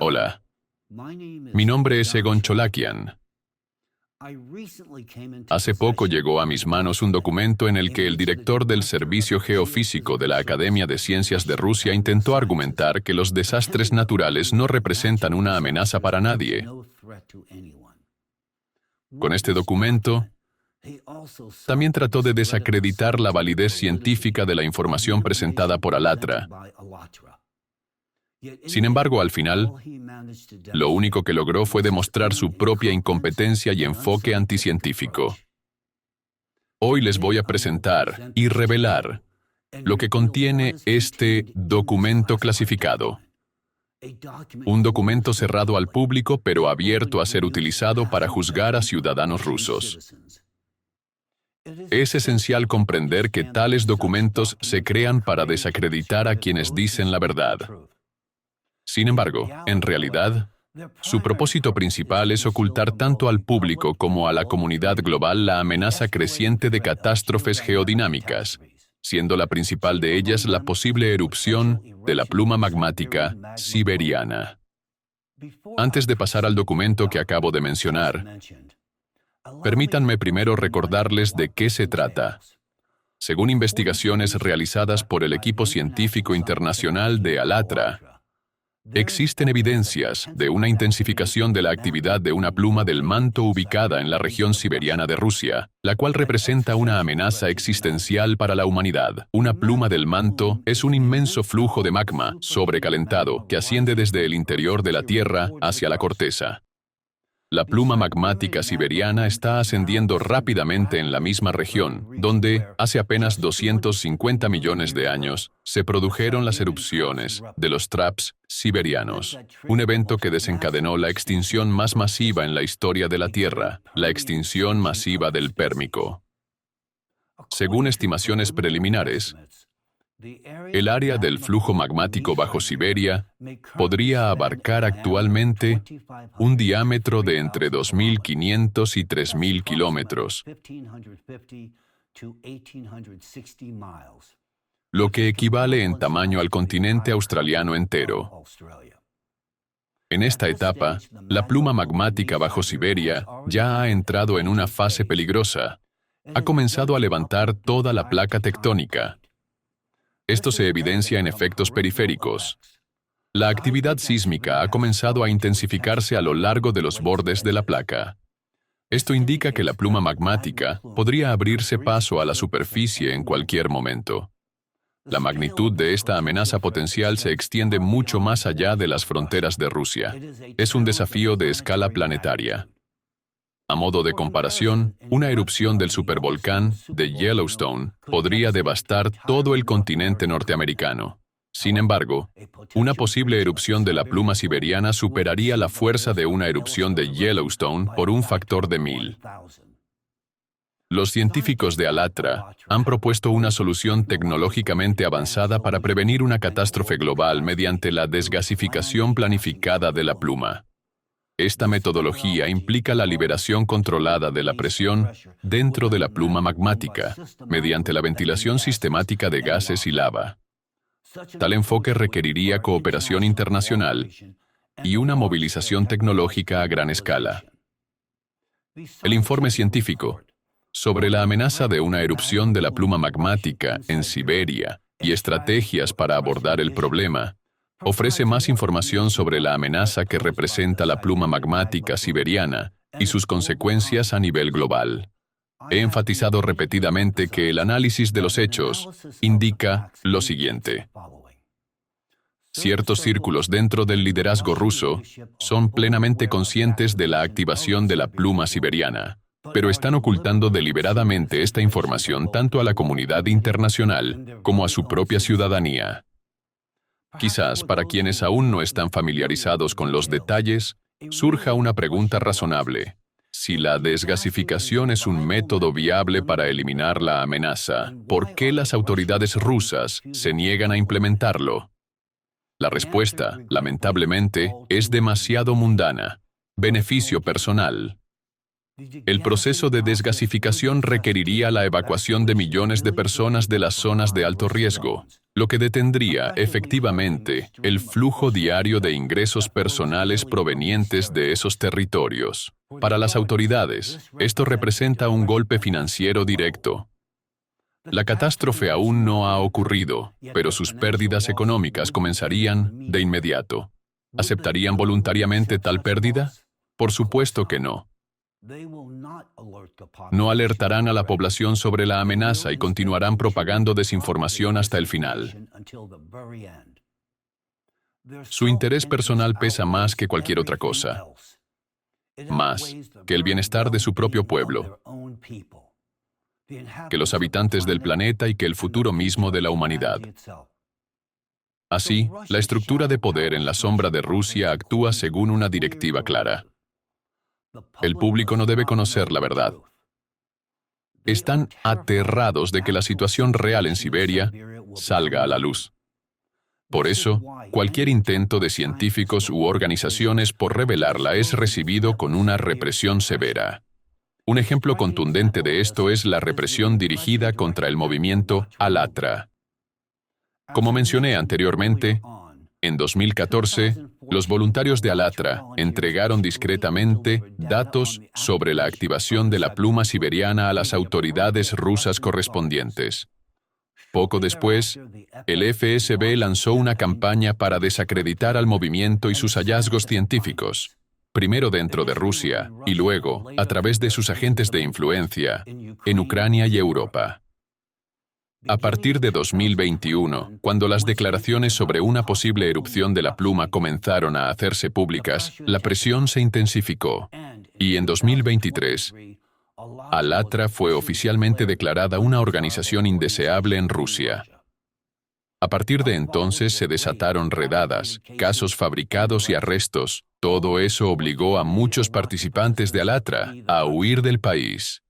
Hola, mi nombre es Egon Cholakian. Hace poco llegó a mis manos un documento en el que el director del Servicio Geofísico de la Academia de Ciencias de Rusia intentó argumentar que los desastres naturales no representan una amenaza para nadie. Con este documento, también trató de desacreditar la validez científica de la información presentada por ALLATRA. Sin embargo, al final, lo único que logró fue demostrar su propia incompetencia y enfoque anticientífico. Hoy les voy a presentar y revelar lo que contiene este documento clasificado. Un documento cerrado al público, pero abierto a ser utilizado para juzgar a ciudadanos rusos. Es esencial comprender que tales documentos se crean para desacreditar a quienes dicen la verdad. Sin embargo, en realidad, su propósito principal es ocultar tanto al público como a la comunidad global la amenaza creciente de catástrofes geodinámicas, siendo la principal de ellas la posible erupción de la pluma magmática siberiana. Antes de pasar al documento que acabo de mencionar, permítanme primero recordarles de qué se trata. Según investigaciones realizadas por el equipo científico internacional de ALLATRA, existen evidencias de una intensificación de la actividad de una pluma del manto ubicada en la región siberiana de Rusia, la cual representa una amenaza existencial para la humanidad. Una pluma del manto es un inmenso flujo de magma sobrecalentado que asciende desde el interior de la Tierra hacia la corteza. La pluma magmática siberiana está ascendiendo rápidamente en la misma región, donde, hace apenas 250 millones de años, se produjeron las erupciones de los traps siberianos, un evento que desencadenó la extinción más masiva en la historia de la Tierra, la extinción masiva del Pérmico. Según estimaciones preliminares, el área del flujo magmático bajo Siberia podría abarcar actualmente un diámetro de entre 2.500 y 3.000 kilómetros, lo que equivale en tamaño al continente australiano entero. En esta etapa, la pluma magmática bajo Siberia ya ha entrado en una fase peligrosa. Ha comenzado a levantar toda la placa tectónica. Esto se evidencia en efectos periféricos. La actividad sísmica ha comenzado a intensificarse a lo largo de los bordes de la placa. Esto indica que la pluma magmática podría abrirse paso a la superficie en cualquier momento. La magnitud de esta amenaza potencial se extiende mucho más allá de las fronteras de Rusia. Es un desafío de escala planetaria. A modo de comparación, una erupción del supervolcán de Yellowstone podría devastar todo el continente norteamericano. Sin embargo, una posible erupción de la pluma siberiana superaría la fuerza de una erupción de Yellowstone por un factor de 1000. Los científicos de ALLATRA han propuesto una solución tecnológicamente avanzada para prevenir una catástrofe global mediante la desgasificación planificada de la pluma. Esta metodología implica la liberación controlada de la presión dentro de la pluma magmática, mediante la ventilación sistemática de gases y lava. Tal enfoque requeriría cooperación internacional y una movilización tecnológica a gran escala. El informe científico sobre la amenaza de una erupción de la pluma magmática en Siberia y estrategias para abordar el problema ofrece más información sobre la amenaza que representa la pluma magmática siberiana y sus consecuencias a nivel global. He enfatizado repetidamente que el análisis de los hechos indica lo siguiente. Ciertos círculos dentro del liderazgo ruso son plenamente conscientes de la activación de la pluma siberiana, pero están ocultando deliberadamente esta información tanto a la comunidad internacional como a su propia ciudadanía. Quizás para quienes aún no están familiarizados con los detalles, surja una pregunta razonable. Si la desgasificación es un método viable para eliminar la amenaza, ¿por qué las autoridades rusas se niegan a implementarlo? La respuesta, lamentablemente, es demasiado mundana. Beneficio personal. El proceso de desgasificación requeriría la evacuación de millones de personas de las zonas de alto riesgo, lo que detendría efectivamente el flujo diario de ingresos personales provenientes de esos territorios. Para las autoridades, esto representa un golpe financiero directo. La catástrofe aún no ha ocurrido, pero sus pérdidas económicas comenzarían de inmediato. ¿Aceptarían voluntariamente tal pérdida? Por supuesto que no. No alertarán a la población sobre la amenaza y continuarán propagando desinformación hasta el final. Su interés personal pesa más que cualquier otra cosa, más que el bienestar de su propio pueblo, que los habitantes del planeta y que el futuro mismo de la humanidad. Así, la estructura de poder en la sombra de Rusia actúa según una directiva clara. El público no debe conocer la verdad. Están aterrados de que la situación real en Siberia salga a la luz. Por eso, cualquier intento de científicos u organizaciones por revelarla es recibido con una represión severa. Un ejemplo contundente de esto es la represión dirigida contra el movimiento Alatra. Como mencioné anteriormente, en 2014, los voluntarios de Alatra entregaron discretamente datos sobre la activación de la pluma siberiana a las autoridades rusas correspondientes. Poco después, el FSB lanzó una campaña para desacreditar al movimiento y sus hallazgos científicos, primero dentro de Rusia y luego, a través de sus agentes de influencia, en Ucrania y Europa. A partir de 2021, cuando las declaraciones sobre una posible erupción de la pluma comenzaron a hacerse públicas, la presión se intensificó. Y en 2023, Alatra fue oficialmente declarada una organización indeseable en Rusia. A partir de entonces se desataron redadas, casos fabricados y arrestos. Todo eso obligó a muchos participantes de Alatra a huir del país.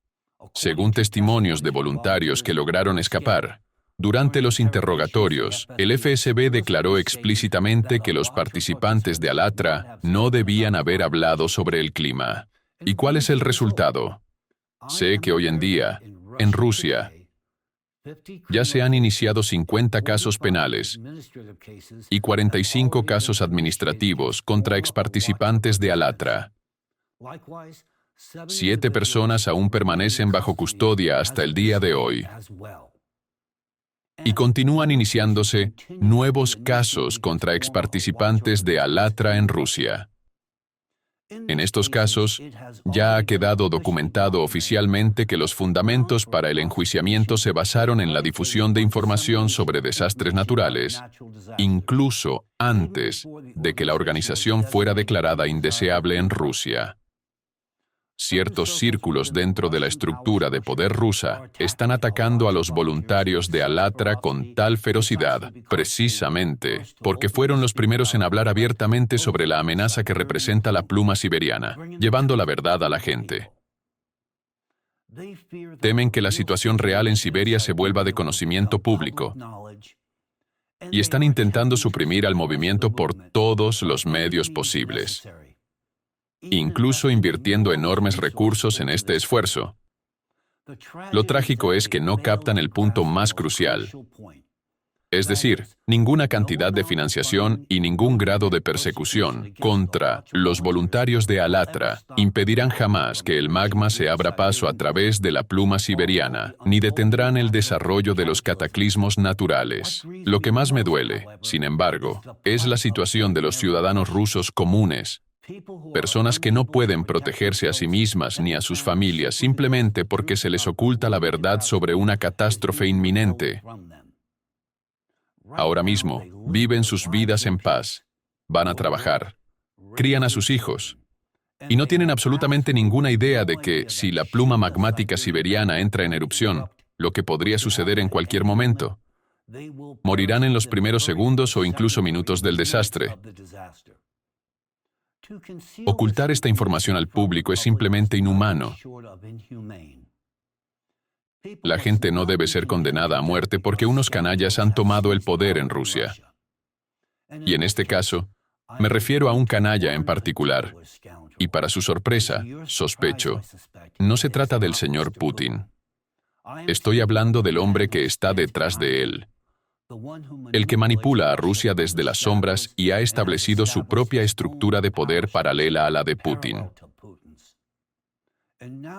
Según testimonios de voluntarios que lograron escapar, durante los interrogatorios, el FSB declaró explícitamente que los participantes de Alatra no debían haber hablado sobre el clima. ¿Y cuál es el resultado? Sé que hoy en día, en Rusia, ya se han iniciado 50 casos penales y 45 casos administrativos contra exparticipantes de Alatra. 7 personas aún permanecen bajo custodia hasta el día de hoy. Y continúan iniciándose nuevos casos contra exparticipantes de Alatra en Rusia. En estos casos, ya ha quedado documentado oficialmente que los fundamentos para el enjuiciamiento se basaron en la difusión de información sobre desastres naturales, incluso antes de que la organización fuera declarada indeseable en Rusia. Ciertos círculos dentro de la estructura de poder rusa están atacando a los voluntarios de Alatra con tal ferocidad, precisamente porque fueron los primeros en hablar abiertamente sobre la amenaza que representa la pluma siberiana, llevando la verdad a la gente. Temen que la situación real en Siberia se vuelva de conocimiento público y están intentando suprimir al movimiento por todos los medios posibles, incluso invirtiendo enormes recursos en este esfuerzo. Lo trágico es que no captan el punto más crucial, es decir, ninguna cantidad de financiación y ningún grado de persecución contra los voluntarios de Alatra impedirán jamás que el magma se abra paso a través de la pluma siberiana, ni detendrán el desarrollo de los cataclismos naturales. Lo que más me duele, sin embargo, es la situación de los ciudadanos rusos comunes, personas que no pueden protegerse a sí mismas ni a sus familias simplemente porque se les oculta la verdad sobre una catástrofe inminente. Ahora mismo, viven sus vidas en paz, van a trabajar, crían a sus hijos, y no tienen absolutamente ninguna idea de que, si la pluma magmática siberiana entra en erupción, lo que podría suceder en cualquier momento, morirán en los primeros segundos o incluso minutos del desastre. Ocultar esta información al público es simplemente inhumano. La gente no debe ser condenada a muerte porque unos canallas han tomado el poder en Rusia. Y en este caso, me refiero a un canalla en particular. Y para su sorpresa, sospecho, no se trata del señor Putin. Estoy hablando del hombre que está detrás de él. el que manipula a Rusia desde las sombras y ha establecido su propia estructura de poder paralela a la de Putin.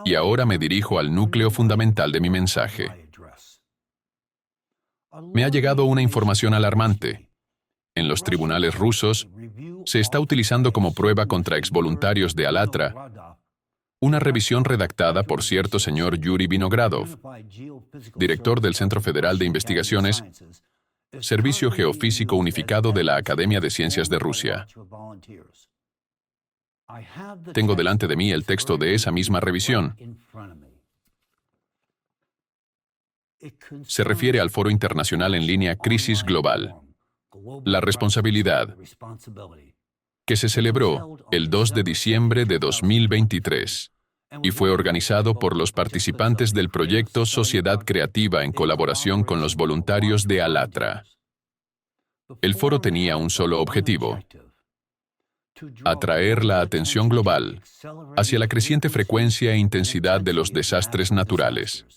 Y ahora me dirijo al núcleo fundamental de mi mensaje. Me ha llegado una información alarmante. En los tribunales rusos se está utilizando como prueba contra exvoluntarios de Alatra una revisión redactada por cierto señor Yuri Vinogradov, director del Centro Federal de Investigaciones, Servicio Geofísico Unificado de la Academia de Ciencias de Rusia. Tengo delante de mí el texto de esa misma revisión. Se refiere al Foro Internacional en Línea Crisis Global, la responsabilidad, que se celebró el 2 de diciembre de 2023 y fue organizado por los participantes del proyecto Sociedad Creativa en colaboración con los voluntarios de Alatra. El foro tenía un solo objetivo: atraer la atención global hacia la creciente frecuencia e intensidad de los desastres naturales.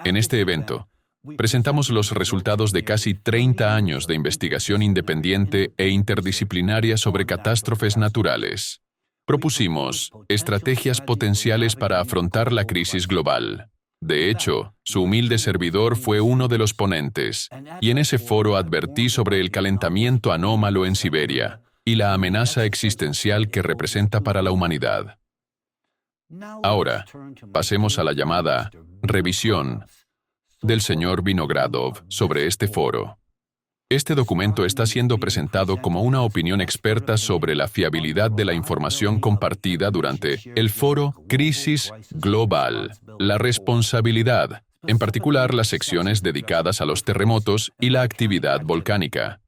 En este evento, presentamos los resultados de casi 30 años de investigación independiente e interdisciplinaria sobre catástrofes naturales. Propusimos estrategias potenciales para afrontar la crisis global. De hecho, su humilde servidor fue uno de los ponentes, y en ese foro advertí sobre el calentamiento anómalo en Siberia y la amenaza existencial que representa para la humanidad. Ahora, pasemos a la llamada revisión del señor Vinogradov sobre este foro. Este documento está siendo presentado como una opinión experta sobre la fiabilidad de la información compartida durante el foro Crisis Global, la responsabilidad, en particular las secciones dedicadas a los terremotos y la actividad volcánica.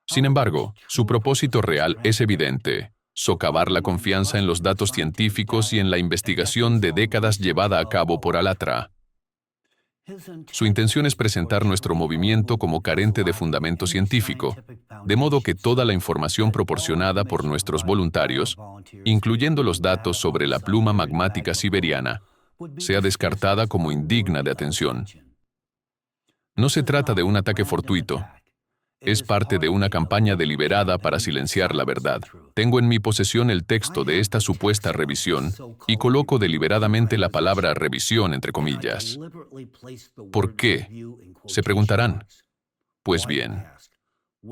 Sin embargo, su propósito real es evidente: socavar la confianza en los datos científicos y en la investigación de décadas llevada a cabo por Alatra. Su intención es presentar nuestro movimiento como carente de fundamento científico, de modo que toda la información proporcionada por nuestros voluntarios, incluyendo los datos sobre la pluma magmática siberiana, sea descartada como indigna de atención. No se trata de un ataque fortuito. Es parte de una campaña deliberada para silenciar la verdad. Tengo en mi posesión el texto de esta supuesta revisión y coloco deliberadamente la palabra revisión entre comillas. ¿Por qué?, se preguntarán. Pues bien,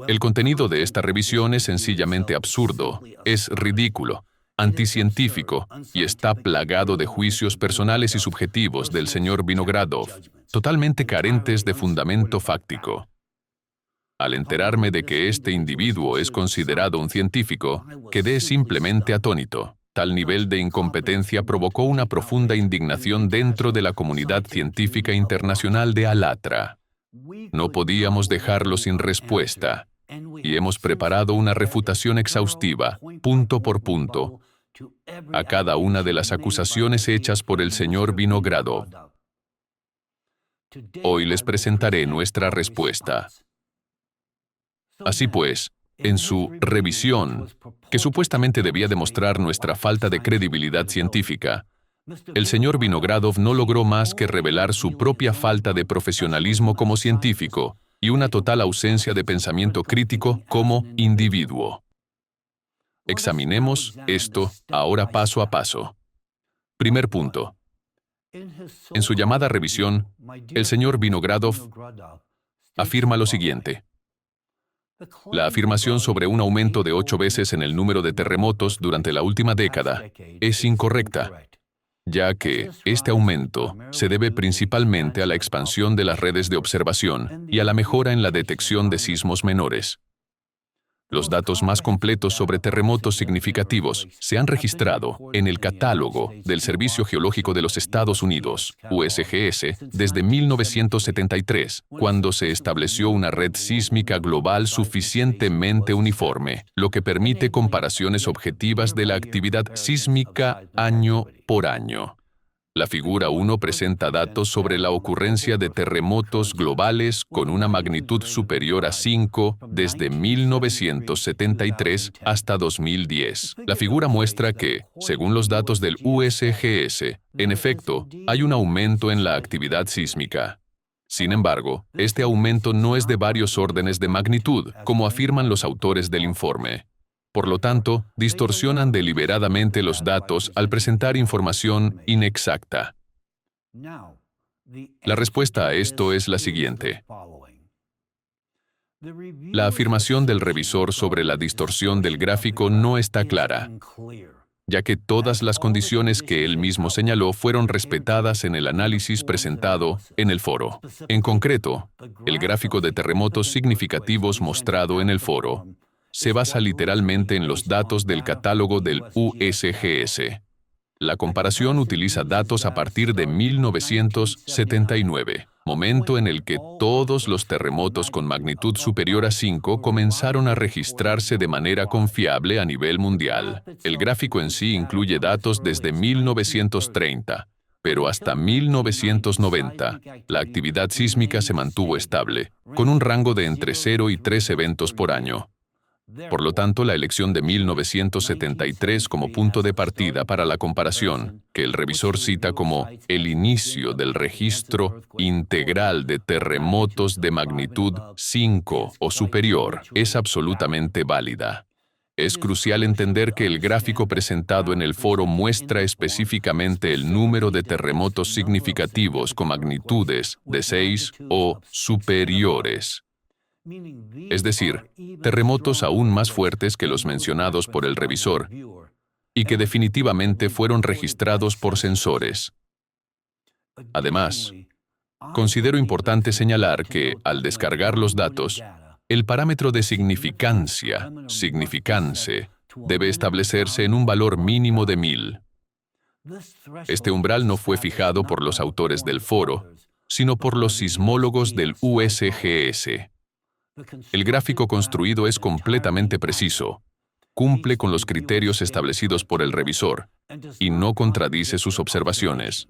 el contenido de esta revisión es sencillamente absurdo, es ridículo, anticientífico y está plagado de juicios personales y subjetivos del señor Vinogradov, totalmente carentes de fundamento fáctico. Al enterarme de que este individuo es considerado un científico, quedé simplemente atónito. Tal nivel de incompetencia provocó una profunda indignación dentro de la comunidad científica internacional de Alatra. No podíamos dejarlo sin respuesta, y hemos preparado una refutación exhaustiva, punto por punto, a cada una de las acusaciones hechas por el señor Vinogradov. Hoy les presentaré nuestra respuesta. Así pues, en su revisión, que supuestamente debía demostrar nuestra falta de credibilidad científica, el señor Vinogradov no logró más que revelar su propia falta de profesionalismo como científico y una total ausencia de pensamiento crítico como individuo. Examinemos esto ahora paso a paso. Primer punto. En su llamada revisión, el señor Vinogradov afirma lo siguiente: la afirmación sobre un aumento de 8 veces en el número de terremotos durante la última década es incorrecta, ya que este aumento se debe principalmente a la expansión de las redes de observación y a la mejora en la detección de sismos menores. Los datos más completos sobre terremotos significativos se han registrado en el catálogo del Servicio Geológico de los Estados Unidos, USGS, desde 1973, cuando se estableció una red sísmica global suficientemente uniforme, lo que permite comparaciones objetivas de la actividad sísmica año por año. La figura 1 presenta datos sobre la ocurrencia de terremotos globales con una magnitud superior a 5 desde 1973 hasta 2010. La figura muestra que, según los datos del USGS, en efecto, hay un aumento en la actividad sísmica. Sin embargo, este aumento no es de varios órdenes de magnitud, como afirman los autores del informe. Por lo tanto, distorsionan deliberadamente los datos al presentar información inexacta. La respuesta a esto es la siguiente. La afirmación del revisor sobre la distorsión del gráfico no está clara, ya que todas las condiciones que él mismo señaló fueron respetadas en el análisis presentado en el foro. En concreto, el gráfico de terremotos significativos mostrado en el foro se basa literalmente en los datos del catálogo del USGS. La comparación utiliza datos a partir de 1979, momento en el que todos los terremotos con magnitud superior a 5 comenzaron a registrarse de manera confiable a nivel mundial. El gráfico en sí incluye datos desde 1930, pero hasta 1990, la actividad sísmica se mantuvo estable, con un rango de entre 0 y 3 eventos por año. Por lo tanto, la elección de 1973 como punto de partida para la comparación, que el revisor cita como el inicio del registro integral de terremotos de magnitud 5 o superior, es absolutamente válida. Es crucial entender que el gráfico presentado en el foro muestra específicamente el número de terremotos significativos con magnitudes de 6 o superiores. Es decir, terremotos aún más fuertes que los mencionados por el revisor y que definitivamente fueron registrados por sensores. Además, considero importante señalar que, al descargar los datos, el parámetro de significance, debe establecerse en un valor mínimo de 1000. Este umbral no fue fijado por los autores del foro, sino por los sismólogos del USGS. El gráfico construido es completamente preciso, cumple con los criterios establecidos por el revisor y no contradice sus observaciones.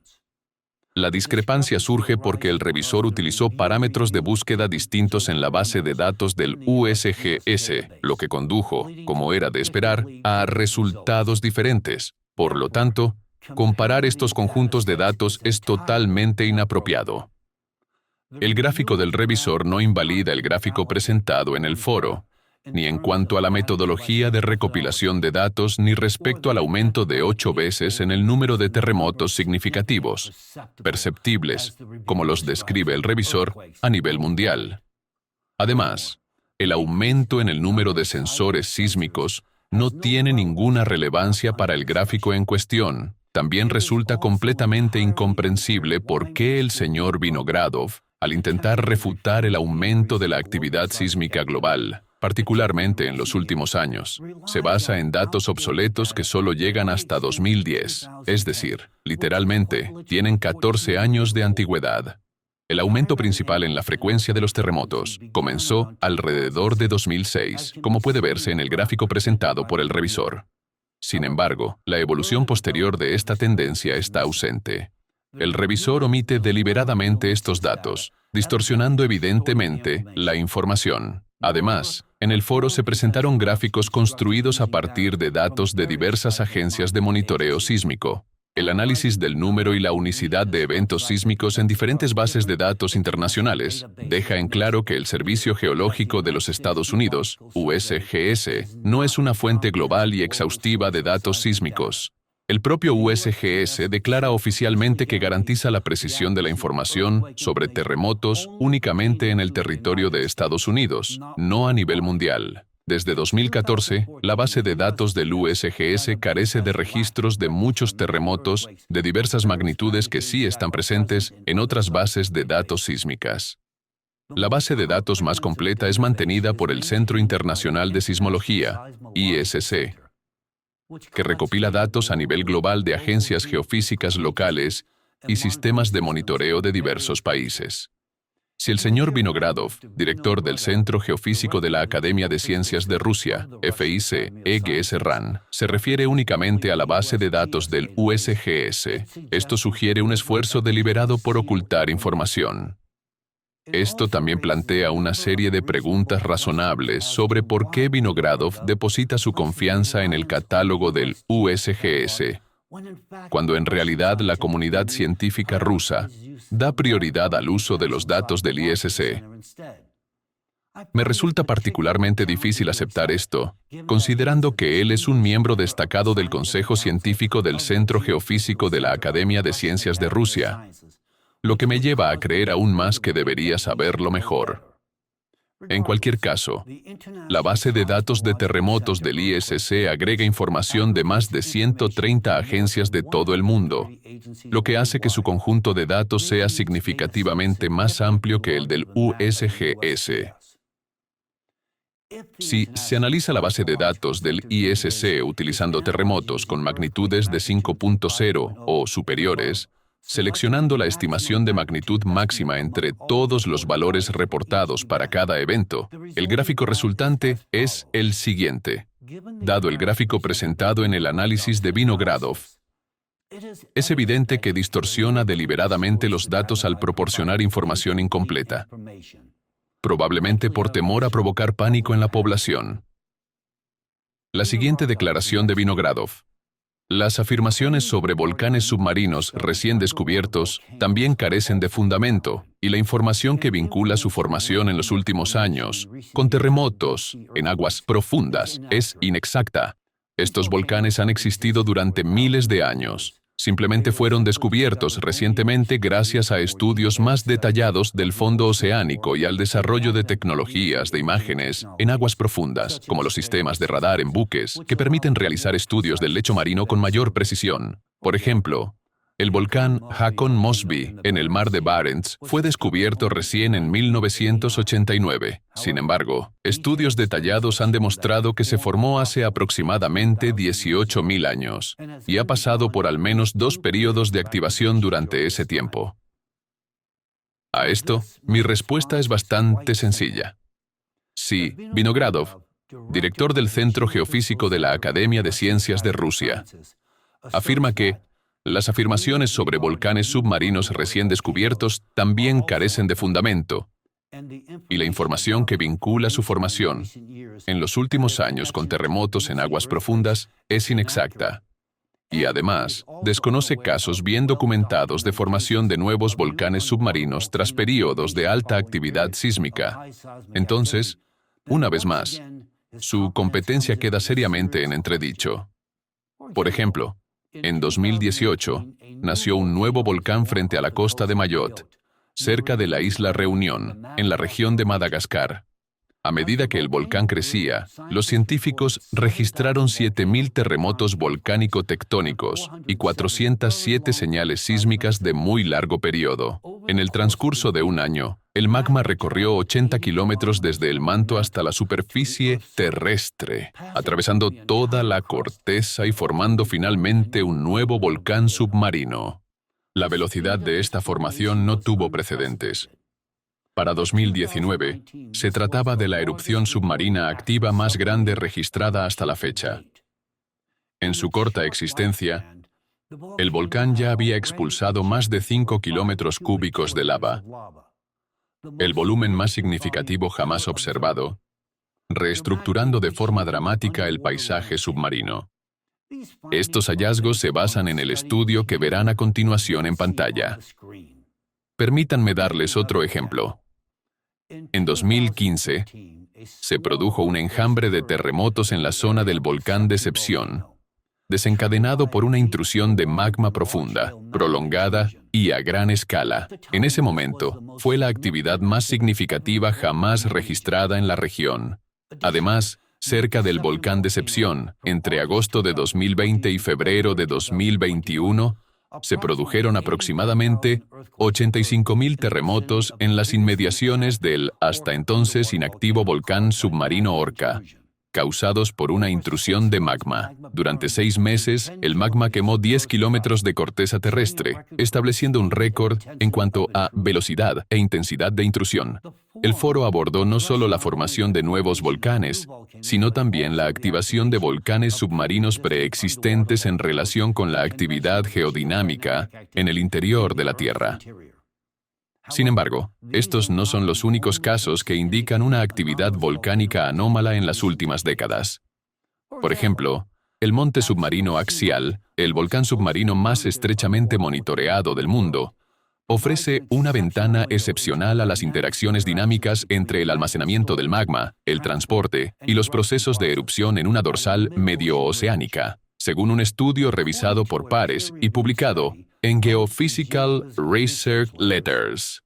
La discrepancia surge porque el revisor utilizó parámetros de búsqueda distintos en la base de datos del USGS, lo que condujo, como era de esperar, a resultados diferentes. Por lo tanto, comparar estos conjuntos de datos es totalmente inapropiado. El gráfico del revisor no invalida el gráfico presentado en el foro, ni en cuanto a la metodología de recopilación de datos ni respecto al aumento de 8 veces en el número de terremotos significativos, perceptibles, como los describe el revisor, a nivel mundial. Además, el aumento en el número de sensores sísmicos no tiene ninguna relevancia para el gráfico en cuestión. También resulta completamente incomprensible por qué el señor Vinogradov, al intentar refutar el aumento de la actividad sísmica global, particularmente en los últimos años, se basa en datos obsoletos que solo llegan hasta 2010, es decir, literalmente, tienen 14 años de antigüedad. El aumento principal en la frecuencia de los terremotos comenzó alrededor de 2006, como puede verse en el gráfico presentado por el revisor. Sin embargo, la evolución posterior de esta tendencia está ausente. El revisor omite deliberadamente estos datos, distorsionando evidentemente la información. Además, en el foro se presentaron gráficos construidos a partir de datos de diversas agencias de monitoreo sísmico. El análisis del número y la unicidad de eventos sísmicos en diferentes bases de datos internacionales deja en claro que el Servicio Geológico de los Estados Unidos, USGS, no es una fuente global y exhaustiva de datos sísmicos. El propio USGS declara oficialmente que garantiza la precisión de la información sobre terremotos únicamente en el territorio de Estados Unidos, no a nivel mundial. Desde 2014, la base de datos del USGS carece de registros de muchos terremotos de diversas magnitudes que sí están presentes en otras bases de datos sísmicas. La base de datos más completa es mantenida por el Centro Internacional de Sismología, ISC, que recopila datos a nivel global de agencias geofísicas locales y sistemas de monitoreo de diversos países. Si el señor Vinogradov, director del Centro Geofísico de la Academia de Ciencias de Rusia, FIC, EGS-RAN, se refiere únicamente a la base de datos del USGS, esto sugiere un esfuerzo deliberado por ocultar información. Esto también plantea una serie de preguntas razonables sobre por qué Vinogradov deposita su confianza en el catálogo del USGS, cuando en realidad la comunidad científica rusa da prioridad al uso de los datos del ISC. Me resulta particularmente difícil aceptar esto, considerando que él es un miembro destacado del Consejo Científico del Centro Geofísico de la Academia de Ciencias de Rusia, lo que me lleva a creer aún más que debería saberlo mejor. En cualquier caso, la base de datos de terremotos del ISC agrega información de más de 130 agencias de todo el mundo, lo que hace que su conjunto de datos sea significativamente más amplio que el del USGS. Si se analiza la base de datos del ISC utilizando terremotos con magnitudes de 5.0 o superiores, seleccionando la estimación de magnitud máxima entre todos los valores reportados para cada evento, el gráfico resultante es el siguiente. Dado el gráfico presentado en el análisis de Vinogradov, es evidente que distorsiona deliberadamente los datos al proporcionar información incompleta, probablemente por temor a provocar pánico en la población. La siguiente declaración de Vinogradov. Las afirmaciones sobre volcanes submarinos recién descubiertos también carecen de fundamento, y la información que vincula su formación en los últimos años con terremotos en aguas profundas es inexacta. Estos volcanes han existido durante miles de años. Simplemente fueron descubiertos recientemente gracias a estudios más detallados del fondo oceánico y al desarrollo de tecnologías de imágenes en aguas profundas, como los sistemas de radar en buques, que permiten realizar estudios del lecho marino con mayor precisión. Por ejemplo, el volcán Hakon Mosby, en el mar de Barents, fue descubierto recién en 1989. Sin embargo, estudios detallados han demostrado que se formó hace aproximadamente 18.000 años, y ha pasado por al menos 2 períodos de activación durante ese tiempo. A esto, mi respuesta es bastante sencilla. Sí, Vinogradov, director del Centro Geofísico de la Academia de Ciencias de Rusia, afirma que las afirmaciones sobre volcanes submarinos recién descubiertos también carecen de fundamento, y la información que vincula su formación en los últimos años con terremotos en aguas profundas es inexacta. Y además, desconoce casos bien documentados de formación de nuevos volcanes submarinos tras períodos de alta actividad sísmica. Entonces, una vez más, su competencia queda seriamente en entredicho. Por ejemplo, en 2018, nació un nuevo volcán frente a la costa de Mayotte, cerca de la isla Reunión, en la región de Madagascar. A medida que el volcán crecía, los científicos registraron 7.000 terremotos volcánico-tectónicos y 407 señales sísmicas de muy largo periodo. En el transcurso de un año, el magma recorrió 80 kilómetros desde el manto hasta la superficie terrestre, atravesando toda la corteza y formando finalmente un nuevo volcán submarino. La velocidad de esta formación no tuvo precedentes. Para 2019, se trataba de la erupción submarina activa más grande registrada hasta la fecha. En su corta existencia, el volcán ya había expulsado más de 5 kilómetros cúbicos de lava, el volumen más significativo jamás observado, reestructurando de forma dramática el paisaje submarino. Estos hallazgos se basan en el estudio que verán a continuación en pantalla. Permítanme darles otro ejemplo. En 2015, se produjo un enjambre de terremotos en la zona del volcán Decepción, desencadenado por una intrusión de magma profunda, prolongada y a gran escala. En ese momento, fue la actividad más significativa jamás registrada en la región. Además, cerca del volcán Decepción, entre agosto de 2020 y febrero de 2021, se produjeron aproximadamente 85.000 terremotos en las inmediaciones del hasta entonces inactivo volcán submarino Orca, causados por una intrusión de magma. Durante 6 meses, el magma quemó 10 kilómetros de corteza terrestre, estableciendo un récord en cuanto a velocidad e intensidad de intrusión. El foro abordó no solo la formación de nuevos volcanes, sino también la activación de volcanes submarinos preexistentes en relación con la actividad geodinámica en el interior de la Tierra. Sin embargo, estos no son los únicos casos que indican una actividad volcánica anómala en las últimas décadas. Por ejemplo, El monte submarino axial, el volcán submarino más estrechamente monitoreado del mundo, ofrece una ventana excepcional a las interacciones dinámicas entre el almacenamiento del magma, el transporte y los procesos de erupción en una dorsal medio-oceánica, según un estudio revisado por pares y publicado en Geophysical Research Letters.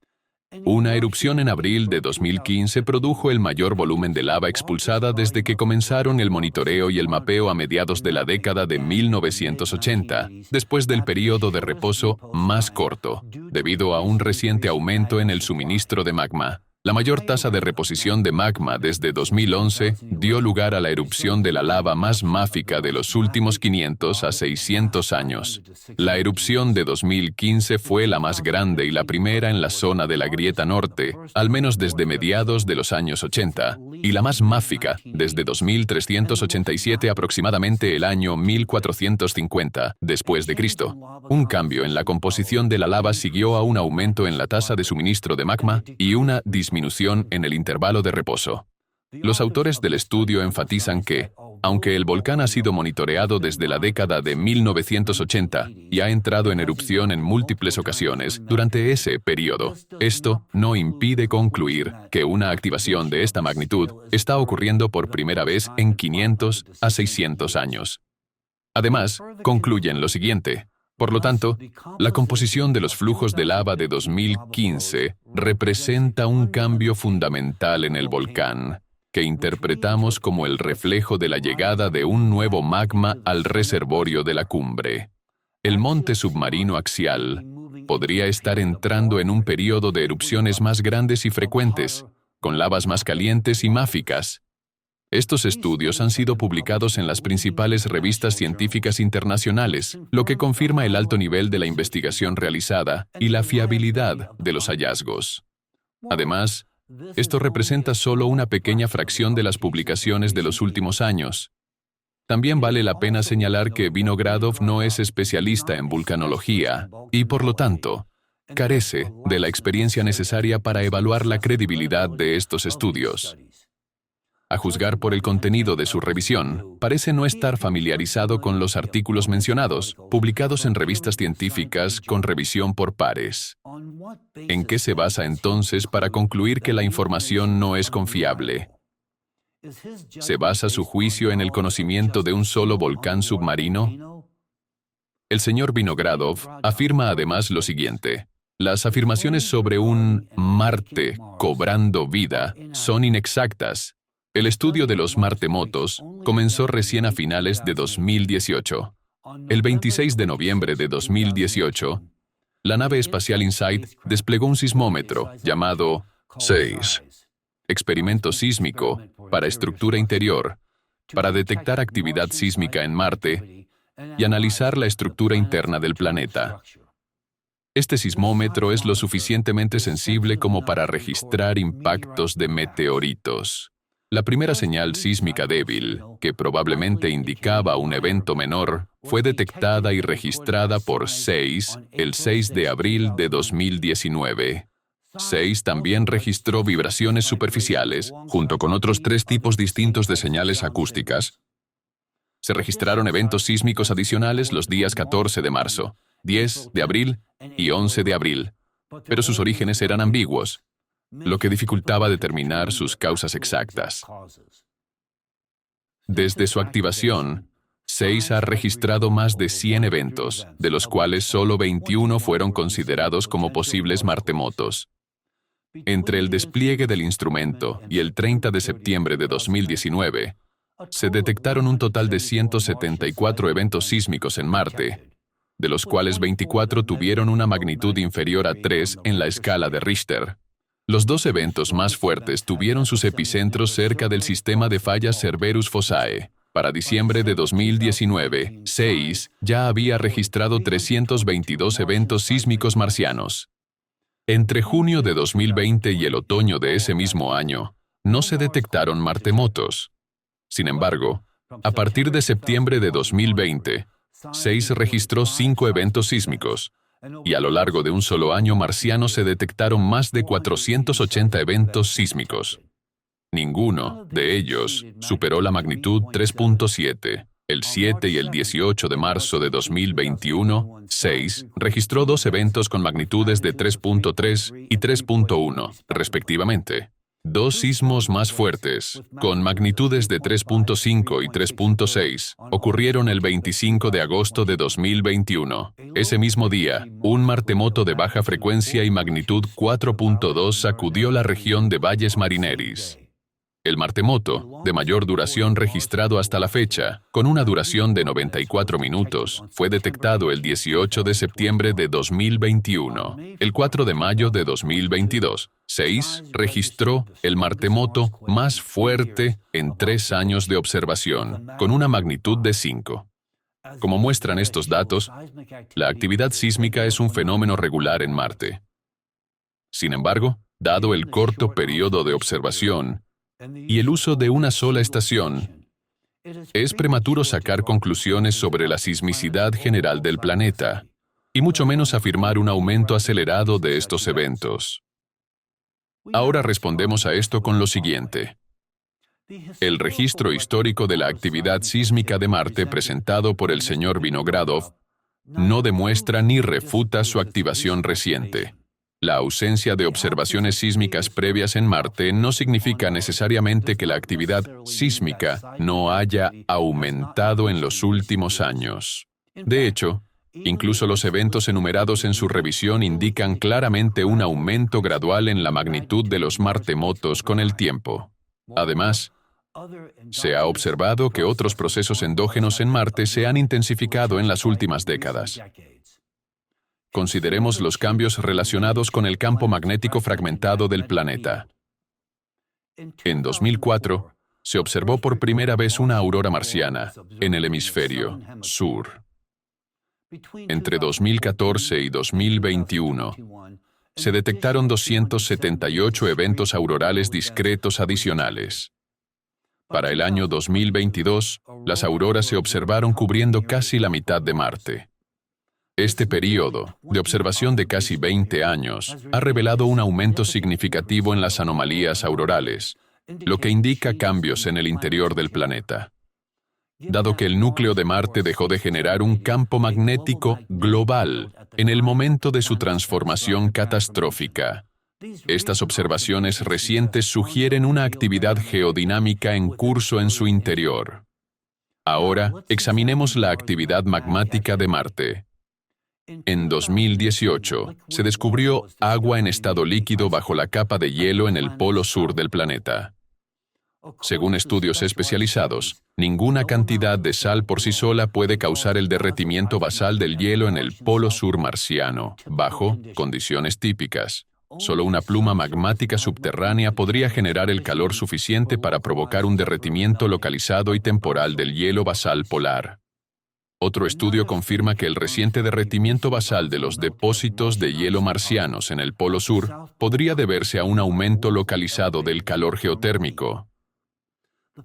Una erupción en abril de 2015 produjo el mayor volumen de lava expulsada desde que comenzaron el monitoreo y el mapeo a mediados de la década de 1980, después del período de reposo más corto, debido a un reciente aumento en el suministro de magma. La mayor tasa de reposición de magma desde 2011 dio lugar a la erupción de la lava más máfica de los últimos 500 a 600 años. La erupción de 2015 fue la más grande y la primera en la zona de la Grieta Norte, al menos desde mediados de los años 80, y la más máfica desde 2387 aproximadamente el año 1450 después de Cristo. Un cambio en la composición de la lava siguió a un aumento en la tasa de suministro de magma y una disminución en el intervalo de reposo. Los autores del estudio enfatizan que, aunque el volcán ha sido monitoreado desde la década de 1980 y ha entrado en erupción en múltiples ocasiones durante ese periodo, esto no impide concluir que una activación de esta magnitud está ocurriendo por primera vez en 500 a 600 años. Además, concluyen lo siguiente. Por lo tanto, la composición de los flujos de lava de 2015 representa un cambio fundamental en el volcán, que interpretamos como el reflejo de la llegada de un nuevo magma al reservorio de la cumbre. El monte submarino axial podría estar entrando en un período de erupciones más grandes y frecuentes, con lavas más calientes y máficas. Estos estudios han sido publicados en las principales revistas científicas internacionales, lo que confirma el alto nivel de la investigación realizada y la fiabilidad de los hallazgos. Además, esto representa solo una pequeña fracción de las publicaciones de los últimos años. También vale la pena señalar que Vinogradov no es especialista en vulcanología y, por lo tanto, carece de la experiencia necesaria para evaluar la credibilidad de estos estudios. A juzgar por el contenido de su revisión, parece no estar familiarizado con los artículos mencionados, publicados en revistas científicas con revisión por pares. ¿En qué se basa entonces para concluir que la información no es confiable? ¿Se basa su juicio en el conocimiento de un solo volcán submarino? El señor Vinogradov afirma además lo siguiente. Las afirmaciones sobre un Marte cobrando vida son inexactas. El estudio de los martemotos comenzó recién a finales de 2018. El 26 de noviembre de 2018, la nave espacial InSight desplegó un sismómetro llamado 6, experimento sísmico para estructura interior, para detectar actividad sísmica en Marte y analizar la estructura interna del planeta. Este sismómetro es lo suficientemente sensible como para registrar impactos de meteoritos. La primera señal sísmica débil, que probablemente indicaba un evento menor, fue detectada y registrada por 6 el 6 de abril de 2019. 6 también registró vibraciones superficiales, junto con otros 3 tipos distintos de señales acústicas. Se registraron eventos sísmicos adicionales los días 14 de marzo, 10 de abril y 11 de abril, pero sus orígenes eran ambiguos, lo que dificultaba determinar sus causas exactas. Desde su activación, 6 ha registrado más de 100 eventos, de los cuales solo 21 fueron considerados como posibles martemotos. Entre el despliegue del instrumento y el 30 de septiembre de 2019, se detectaron un total de 174 eventos sísmicos en Marte, de los cuales 24 tuvieron una magnitud inferior a 3 en la escala de Richter. Los 2 eventos más fuertes tuvieron sus epicentros cerca del sistema de fallas Cerberus Fossae. Para diciembre de 2019, 6 ya había registrado 322 eventos sísmicos marcianos. Entre junio de 2020 y el otoño de ese mismo año, no se detectaron martemotos. Sin embargo, a partir de septiembre de 2020, 6 registró 5 eventos sísmicos, y a lo largo de un solo año marciano se detectaron más de 480 eventos sísmicos. Ninguno de ellos superó la magnitud 3.7. El 7 y el 18 de marzo de 2021, 6 registró dos eventos con magnitudes de 3.3 y 3.1, respectivamente. Dos sismos más fuertes, con magnitudes de 3.5 y 3.6, ocurrieron el 25 de agosto de 2021. Ese mismo día, un maremoto de baja frecuencia y magnitud 4.2 sacudió la región de Valles Marineris. El maremoto, de mayor duración registrado hasta la fecha, con una duración de 94 minutos, fue detectado el 18 de septiembre de 2021. El 4 de mayo de 2022, 6 registró el maremoto más fuerte en 3 años de observación, con una magnitud de 5. Como muestran estos datos, la actividad sísmica es un fenómeno regular en Marte. Sin embargo, dado el corto periodo de observación, y el uso de una sola estación, es prematuro sacar conclusiones sobre la sismicidad general del planeta, y mucho menos afirmar un aumento acelerado de estos eventos. Ahora respondemos a esto con lo siguiente. El registro histórico de la actividad sísmica de Marte presentado por el señor Vinogradov no demuestra ni refuta su activación reciente. La ausencia de observaciones sísmicas previas en Marte no significa necesariamente que la actividad sísmica no haya aumentado en los últimos años. De hecho, incluso los eventos enumerados en su revisión indican claramente un aumento gradual en la magnitud de los maremotos con el tiempo. Además, se ha observado que otros procesos endógenos en Marte se han intensificado en las últimas décadas. Consideremos los cambios relacionados con el campo magnético fragmentado del planeta. En 2004, se observó por primera vez una aurora marciana en el hemisferio sur. Entre 2014 y 2021, se detectaron 278 eventos aurorales discretos adicionales. Para el año 2022, las auroras se observaron cubriendo casi la mitad de Marte. Este período, de observación de casi 20 años, ha revelado un aumento significativo en las anomalías aurorales, lo que indica cambios en el interior del planeta. Dado que el núcleo de Marte dejó de generar un campo magnético global en el momento de su transformación catastrófica, estas observaciones recientes sugieren una actividad geodinámica en curso en su interior. Ahora, examinemos la actividad magmática de Marte. En 2018, se descubrió agua en estado líquido bajo la capa de hielo en el polo sur del planeta. Según estudios especializados, ninguna cantidad de sal por sí sola puede causar el derretimiento basal del hielo en el polo sur marciano, bajo condiciones típicas. Solo una pluma magmática subterránea podría generar el calor suficiente para provocar un derretimiento localizado y temporal del hielo basal polar. Otro estudio confirma que el reciente derretimiento basal de los depósitos de hielo marcianos en el Polo Sur podría deberse a un aumento localizado del calor geotérmico.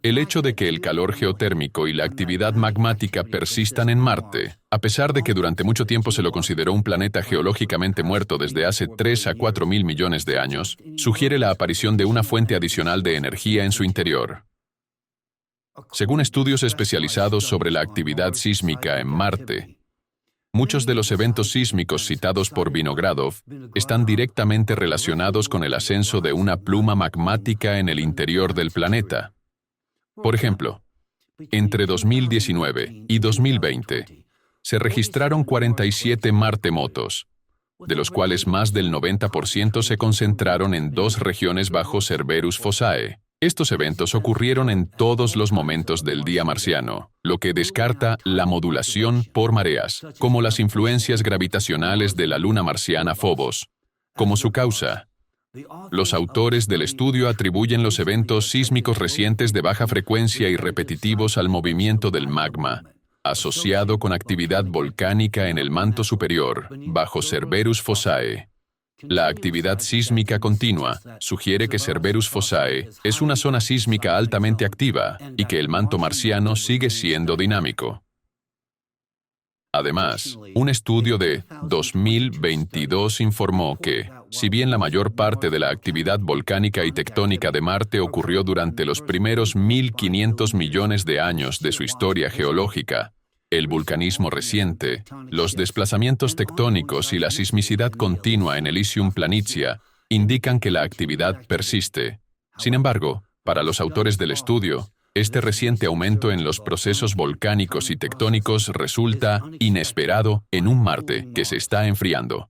El hecho de que el calor geotérmico y la actividad magmática persistan en Marte, a pesar de que durante mucho tiempo se lo consideró un planeta geológicamente muerto desde hace 3 a 4 mil millones de años, sugiere la aparición de una fuente adicional de energía en su interior. Según estudios especializados sobre la actividad sísmica en Marte, muchos de los eventos sísmicos citados por Vinogradov están directamente relacionados con el ascenso de una pluma magmática en el interior del planeta. Por ejemplo, entre 2019 y 2020, se registraron 47 maremotos, de los cuales más del 90% se concentraron en 2 regiones bajo Cerberus Fossae. Estos eventos ocurrieron en todos los momentos del día marciano, lo que descarta la modulación por mareas, como las influencias gravitacionales de la luna marciana Phobos, como su causa. Los autores del estudio atribuyen los eventos sísmicos recientes de baja frecuencia y repetitivos al movimiento del magma, asociado con actividad volcánica en el manto superior, bajo Cerberus Fossae. La actividad sísmica continua sugiere que Cerberus Fossae es una zona sísmica altamente activa y que el manto marciano sigue siendo dinámico. Además, un estudio de 2022 informó que, si bien la mayor parte de la actividad volcánica y tectónica de Marte ocurrió durante los primeros 1.500 millones de años de su historia geológica, el vulcanismo reciente, los desplazamientos tectónicos y la sismicidad continua en Elysium Planitia indican que la actividad persiste. Sin embargo, para los autores del estudio, este reciente aumento en los procesos volcánicos y tectónicos resulta inesperado en un Marte que se está enfriando.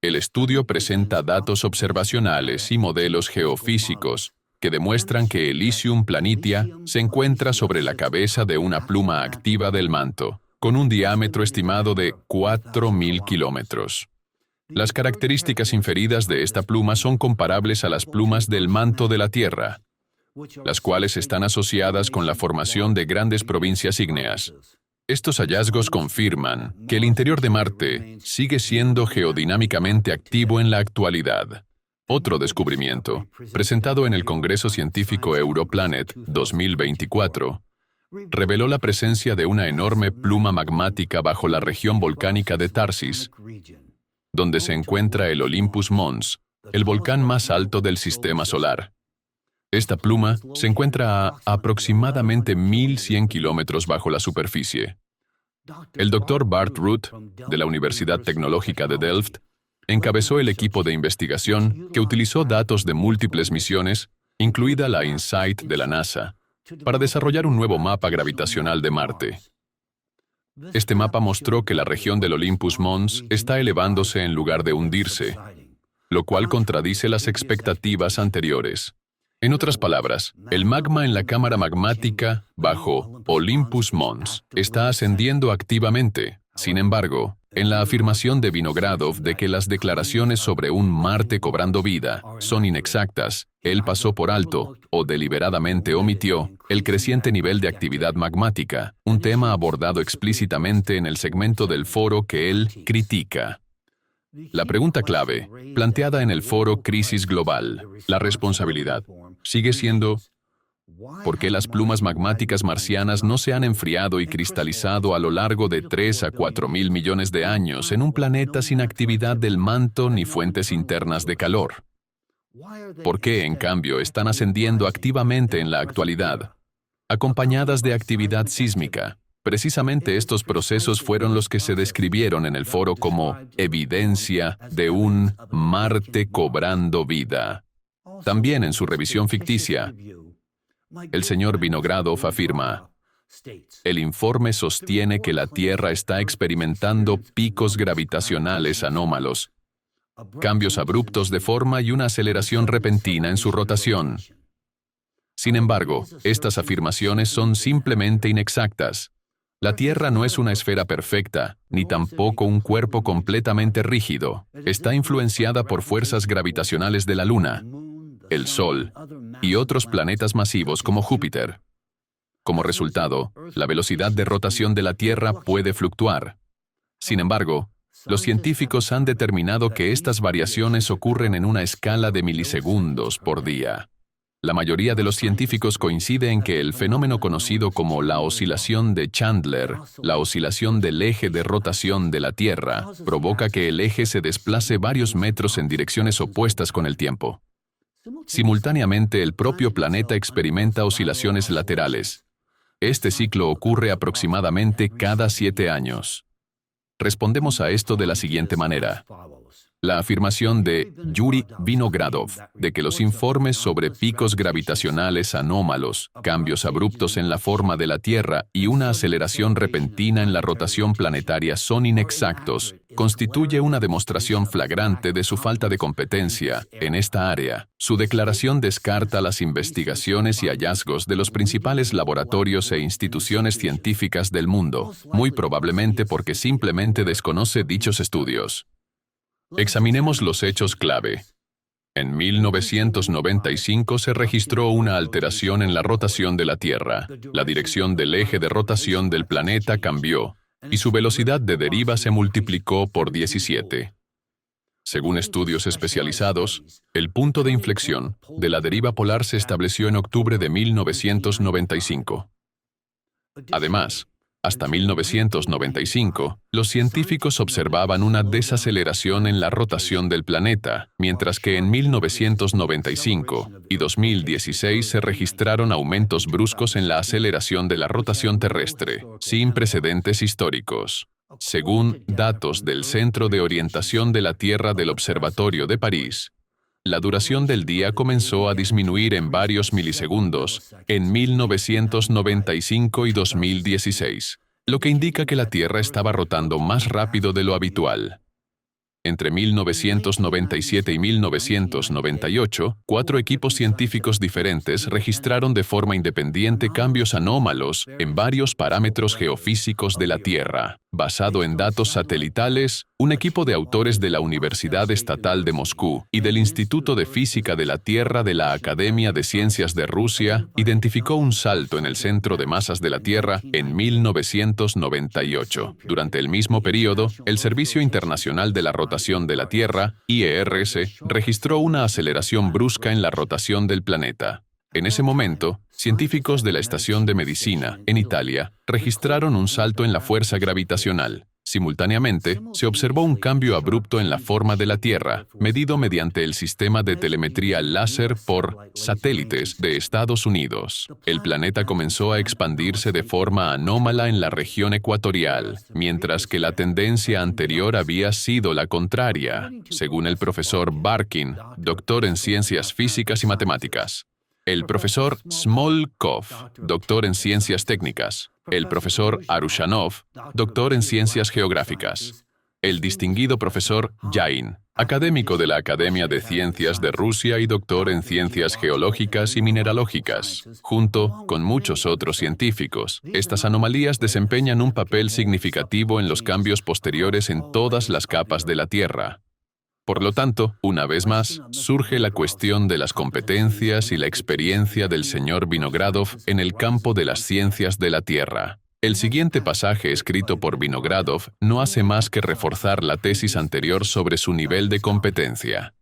El estudio presenta datos observacionales y modelos geofísicos que demuestran que Elysium Planitia se encuentra sobre la cabeza de una pluma activa del manto, con un diámetro estimado de 4.000 kilómetros. Las características inferidas de esta pluma son comparables a las plumas del manto de la Tierra, las cuales están asociadas con la formación de grandes provincias ígneas. Estos hallazgos confirman que el interior de Marte sigue siendo geodinámicamente activo en la actualidad. Otro descubrimiento, presentado en el Congreso Científico Europlanet 2024, reveló la presencia de una enorme pluma magmática bajo la región volcánica de Tharsis, donde se encuentra el Olympus Mons, el volcán más alto del sistema solar. Esta pluma se encuentra a aproximadamente 1.100 kilómetros bajo la superficie. El Dr. Bart Ruth, de la Universidad Tecnológica de Delft, encabezó el equipo de investigación que utilizó datos de múltiples misiones, incluida la InSight de la NASA, para desarrollar un nuevo mapa gravitacional de Marte. Este mapa mostró que la región del Olympus Mons está elevándose en lugar de hundirse, lo cual contradice las expectativas anteriores. En otras palabras, el magma en la cámara magmática bajo Olympus Mons está ascendiendo activamente. Sin embargo, en la afirmación de Vinogradov de que las declaraciones sobre un Marte cobrando vida son inexactas, él pasó por alto, o deliberadamente omitió, el creciente nivel de actividad magmática, un tema abordado explícitamente en el segmento del foro que él critica. La pregunta clave, planteada en el foro Crisis Global, la responsabilidad, sigue siendo ¿por qué las plumas magmáticas marcianas no se han enfriado y cristalizado a lo largo de 3 a 4.000 millones de años en un planeta sin actividad del manto ni fuentes internas de calor? ¿Por qué, en cambio, están ascendiendo activamente en la actualidad, acompañadas de actividad sísmica? Precisamente estos procesos fueron los que se describieron en el foro como evidencia de un Marte cobrando vida. También en su revisión ficticia, el señor Vinogradov afirma, el informe sostiene que la Tierra está experimentando picos gravitacionales anómalos, cambios abruptos de forma y una aceleración repentina en su rotación. Sin embargo, estas afirmaciones son simplemente inexactas. La Tierra no es una esfera perfecta, ni tampoco un cuerpo completamente rígido. Está influenciada por fuerzas gravitacionales de la Luna, el Sol y otros planetas masivos como Júpiter. Como resultado, la velocidad de rotación de la Tierra puede fluctuar. Sin embargo, los científicos han determinado que estas variaciones ocurren en una escala de milisegundos por día. La mayoría de los científicos coincide en que el fenómeno conocido como la oscilación de Chandler, la oscilación del eje de rotación de la Tierra, provoca que el eje se desplace varios metros en direcciones opuestas con el tiempo. Simultáneamente, el propio planeta experimenta oscilaciones laterales. Este ciclo ocurre aproximadamente cada 7 años. Respondemos a esto de la siguiente manera. La afirmación de Yuri Vinogradov de que los informes sobre picos gravitacionales anómalos, cambios abruptos en la forma de la Tierra y una aceleración repentina en la rotación planetaria son inexactos, constituye una demostración flagrante de su falta de competencia en esta área. Su declaración descarta las investigaciones y hallazgos de los principales laboratorios e instituciones científicas del mundo, muy probablemente porque simplemente desconoce dichos estudios. Examinemos los hechos clave. En 1995 se registró una alteración en la rotación de la Tierra. La dirección del eje de rotación del planeta cambió, y su velocidad de deriva se multiplicó por 17. Según estudios especializados, el punto de inflexión de la deriva polar se estableció en octubre de 1995. Además, Hasta 1995, los científicos observaban una desaceleración en la rotación del planeta, mientras que en 1995 y 2016 se registraron aumentos bruscos en la aceleración de la rotación terrestre, sin precedentes históricos. Según datos del Centro de Orientación de la Tierra del Observatorio de París, la duración del día comenzó a disminuir en varios milisegundos en 1995 y 2016, lo que indica que la Tierra estaba rotando más rápido de lo habitual. Entre 1997 y 1998, 4 equipos científicos diferentes registraron de forma independiente cambios anómalos en varios parámetros geofísicos de la Tierra. Basado en datos satelitales, un equipo de autores de la Universidad Estatal de Moscú y del Instituto de Física de la Tierra de la Academia de Ciencias de Rusia identificó un salto en el centro de masas de la Tierra en 1998. Durante el mismo periodo, el Servicio Internacional de la Rotación de la Tierra, IERS, registró una aceleración brusca en la rotación del planeta. En ese momento, científicos de la Estación de Medicina, en Italia, registraron un salto en la fuerza gravitacional. Simultáneamente, se observó un cambio abrupto en la forma de la Tierra, medido mediante el sistema de telemetría láser por satélites de Estados Unidos. El planeta comenzó a expandirse de forma anómala en la región ecuatorial, mientras que la tendencia anterior había sido la contraria, según el profesor Barkin, doctor en Ciencias Físicas y Matemáticas. El profesor Smolkov, doctor en Ciencias Técnicas. El profesor Arushanov, doctor en Ciencias Geográficas. El distinguido profesor Yain, académico de la Academia de Ciencias de Rusia y doctor en Ciencias Geológicas y Mineralógicas. Junto con muchos otros científicos, estas anomalías desempeñan un papel significativo en los cambios posteriores en todas las capas de la Tierra. Por lo tanto, una vez más, surge la cuestión de las competencias y la experiencia del señor Vinogradov en el campo de las ciencias de la Tierra. El siguiente pasaje escrito por Vinogradov no hace más que reforzar la tesis anterior sobre su nivel de competencia.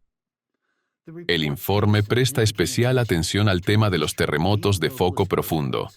El informe presta especial atención al tema de los terremotos de foco profundo,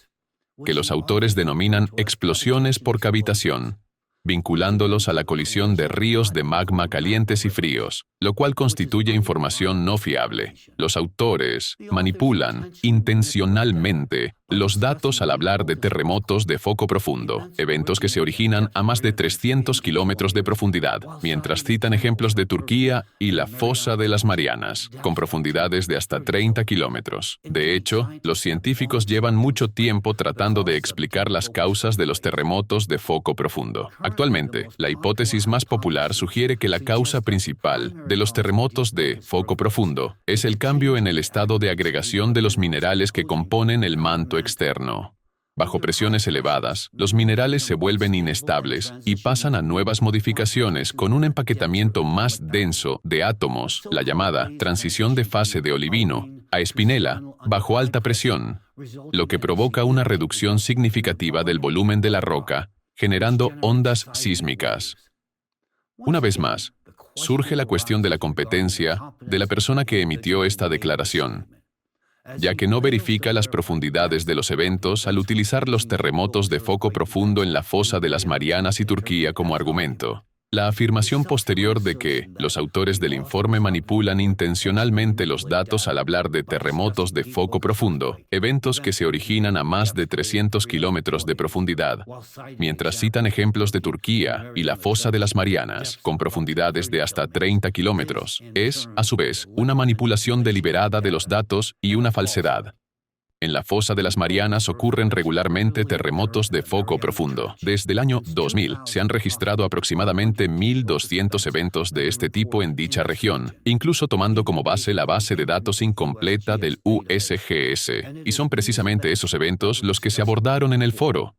que los autores denominan explosiones por cavitación, vinculándolos a la colisión de ríos de magma calientes y fríos, lo cual constituye información no fiable. Los autores manipulan intencionalmente los datos al hablar de terremotos de foco profundo, eventos que se originan a más de 300 kilómetros de profundidad, mientras citan ejemplos de Turquía y la fosa de las Marianas, con profundidades de hasta 30 kilómetros. De hecho, los científicos llevan mucho tiempo tratando de explicar las causas de los terremotos de foco profundo. Actualmente, la hipótesis más popular sugiere que la causa principal de los terremotos de foco profundo es el cambio en el estado de agregación de los minerales que componen el manto externo. Bajo presiones elevadas, los minerales se vuelven inestables y pasan a nuevas modificaciones con un empaquetamiento más denso de átomos, la llamada transición de fase de olivino a espinela, bajo alta presión, lo que provoca una reducción significativa del volumen de la roca, generando ondas sísmicas. Una vez más, surge la cuestión de la competencia de la persona que emitió esta declaración, ya que no verifica las profundidades de los eventos al utilizar los terremotos de foco profundo en la fosa de las Marianas y Turquía como argumento. La afirmación posterior de que los autores del informe manipulan intencionalmente los datos al hablar de terremotos de foco profundo, eventos que se originan a más de 300 kilómetros de profundidad, mientras citan ejemplos de Turquía y la fosa de las Marianas, con profundidades de hasta 30 kilómetros, es, a su vez, una manipulación deliberada de los datos y una falsedad. En la fosa de las Marianas ocurren regularmente terremotos de foco profundo. Desde el año 2000 se han registrado aproximadamente 1.200 eventos de este tipo en dicha región, incluso tomando como base la base de datos incompleta del USGS, y son precisamente esos eventos los que se abordaron en el foro.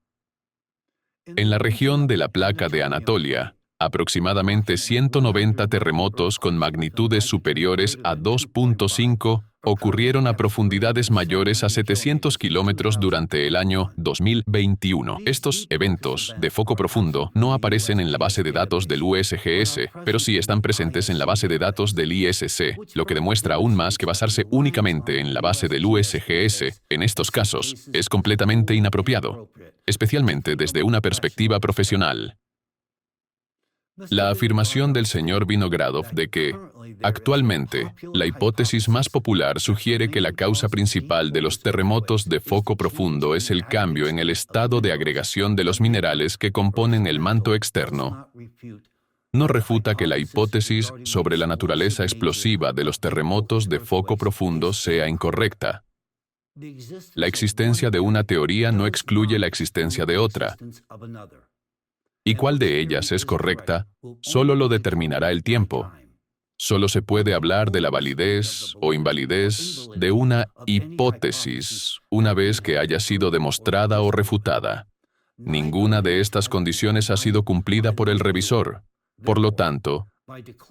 En la región de la placa de Anatolia, aproximadamente 190 terremotos con magnitudes superiores a 2.5 ocurrieron a profundidades mayores a 700 kilómetros durante el año 2021. Estos eventos de foco profundo no aparecen en la base de datos del USGS, pero sí están presentes en la base de datos del ISC, lo que demuestra aún más que basarse únicamente en la base del USGS, en estos casos, es completamente inapropiado, especialmente desde una perspectiva profesional. La afirmación del señor Vinogradov de que, actualmente, la hipótesis más popular sugiere que la causa principal de los terremotos de foco profundo es el cambio en el estado de agregación de los minerales que componen el manto externo, no refuta que la hipótesis sobre la naturaleza explosiva de los terremotos de foco profundo sea incorrecta. La existencia de una teoría no excluye la existencia de otra. ¿Y cuál de ellas es correcta? Solo lo determinará el tiempo. Solo se puede hablar de la validez o invalidez de una hipótesis una vez que haya sido demostrada o refutada. Ninguna de estas condiciones ha sido cumplida por el revisor. Por lo tanto,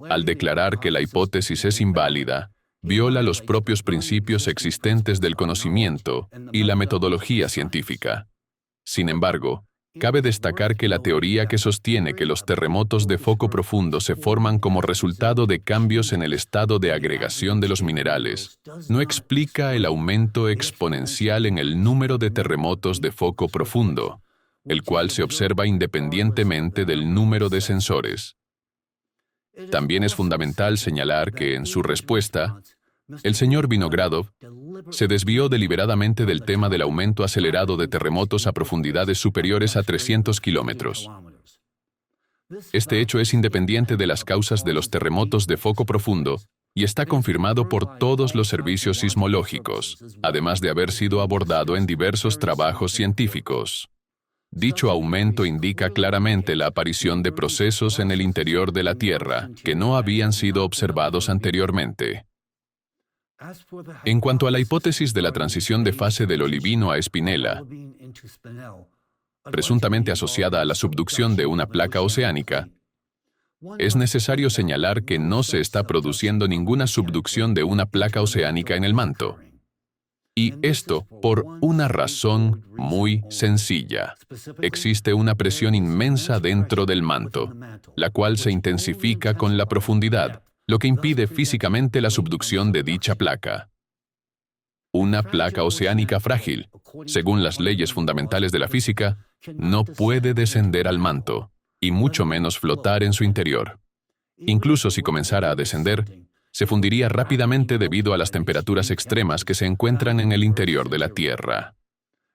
al declarar que la hipótesis es inválida, viola los propios principios existentes del conocimiento y la metodología científica. Sin embargo, cabe destacar que la teoría que sostiene que los terremotos de foco profundo se forman como resultado de cambios en el estado de agregación de los minerales no explica el aumento exponencial en el número de terremotos de foco profundo, el cual se observa independientemente del número de sensores. También es fundamental señalar que en su respuesta, el señor Vinogradov se desvió deliberadamente del tema del aumento acelerado de terremotos a profundidades superiores a 300 kilómetros. Este hecho es independiente de las causas de los terremotos de foco profundo y está confirmado por todos los servicios sismológicos, además de haber sido abordado en diversos trabajos científicos. Dicho aumento indica claramente la aparición de procesos en el interior de la Tierra que no habían sido observados anteriormente. En cuanto a la hipótesis de la transición de fase del olivino a espinela, presuntamente asociada a la subducción de una placa oceánica, es necesario señalar que no se está produciendo ninguna subducción de una placa oceánica en el manto. Y esto por una razón muy sencilla. Existe una presión inmensa dentro del manto, la cual se intensifica con la profundidad, lo que impide físicamente la subducción de dicha placa. Una placa oceánica frágil, según las leyes fundamentales de la física, no puede descender al manto, y mucho menos flotar en su interior. Incluso si comenzara a descender, se fundiría rápidamente debido a las temperaturas extremas que se encuentran en el interior de la Tierra.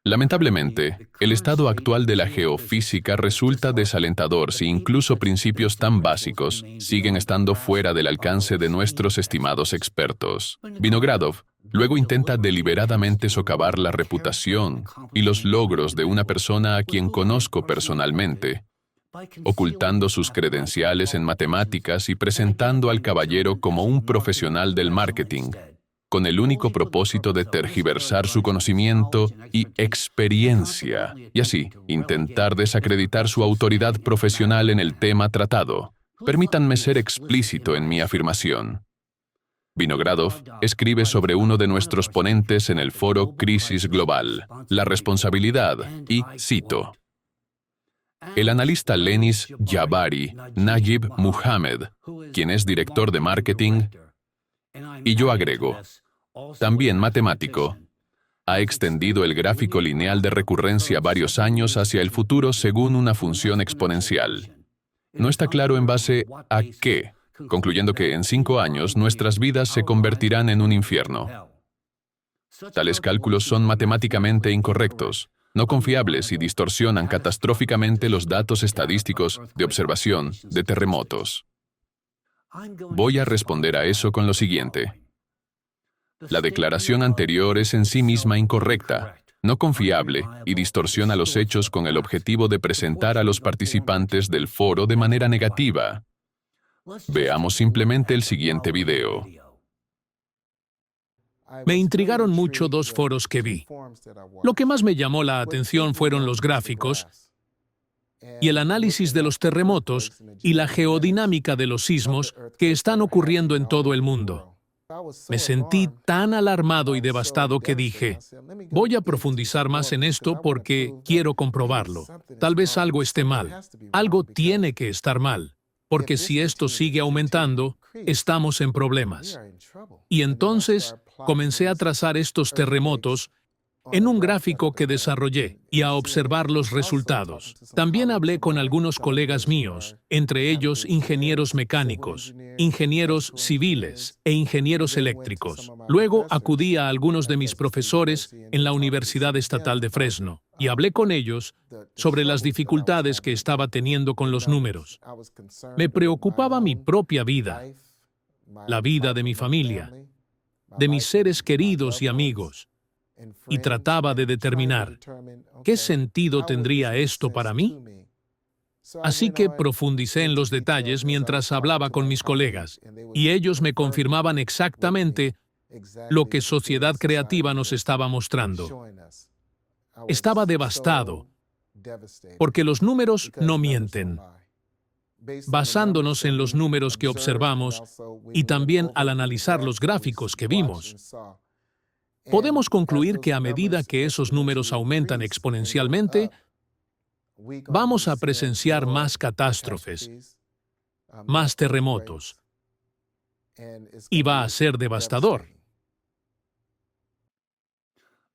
Lamentablemente, el estado actual de la geofísica resulta desalentador si incluso principios tan básicos siguen estando fuera del alcance de nuestros estimados expertos. Vinogradov luego intenta deliberadamente socavar la reputación y los logros de una persona a quien conozco personalmente, ocultando sus credenciales en matemáticas y presentando al caballero como un profesional del marketing, con el único propósito de tergiversar su conocimiento y experiencia, y así intentar desacreditar su autoridad profesional en el tema tratado. Permítanme ser explícito en mi afirmación. Vinogradov escribe sobre uno de nuestros ponentes en el foro Crisis Global, la responsabilidad, y cito: el analista Lenis Jabari Najib Muhammad, quien es director de marketing, y yo agrego, también matemático, ha extendido el gráfico lineal de recurrencia varios años hacia el futuro según una función exponencial. No está claro en base a qué, concluyendo que en 5 años nuestras vidas se convertirán en un infierno. Tales cálculos son matemáticamente incorrectos, no confiables y distorsionan catastróficamente los datos estadísticos de observación de terremotos. Voy a responder a eso con lo siguiente. La declaración anterior es en sí misma incorrecta, no confiable y distorsiona los hechos con el objetivo de presentar a los participantes del foro de manera negativa. Veamos simplemente el siguiente video. Me intrigaron mucho 2 foros que vi. Lo que más me llamó la atención fueron los gráficos y el análisis de los terremotos y la geodinámica de los sismos que están ocurriendo en todo el mundo. Me sentí tan alarmado y devastado que dije, voy a profundizar más en esto porque quiero comprobarlo. Tal vez algo esté mal. Algo tiene que estar mal, porque si esto sigue aumentando, estamos en problemas. Y entonces comencé a trazar estos terremotos en un gráfico que desarrollé y a observar los resultados. También hablé con algunos colegas míos, entre ellos ingenieros mecánicos, ingenieros civiles e ingenieros eléctricos. Luego acudí a algunos de mis profesores en la Universidad Estatal de Fresno y hablé con ellos sobre las dificultades que estaba teniendo con los números. Me preocupaba mi propia vida, la vida de mi familia, de mis seres queridos y amigos, y trataba de determinar qué sentido tendría esto para mí. Así que profundicé en los detalles mientras hablaba con mis colegas, y ellos me confirmaban exactamente lo que Sociedad Creativa nos estaba mostrando. Estaba devastado, porque los números no mienten. Basándonos en los números que observamos y también al analizar los gráficos que vimos, podemos concluir que a medida que esos números aumentan exponencialmente, vamos a presenciar más catástrofes, más terremotos, y va a ser devastador.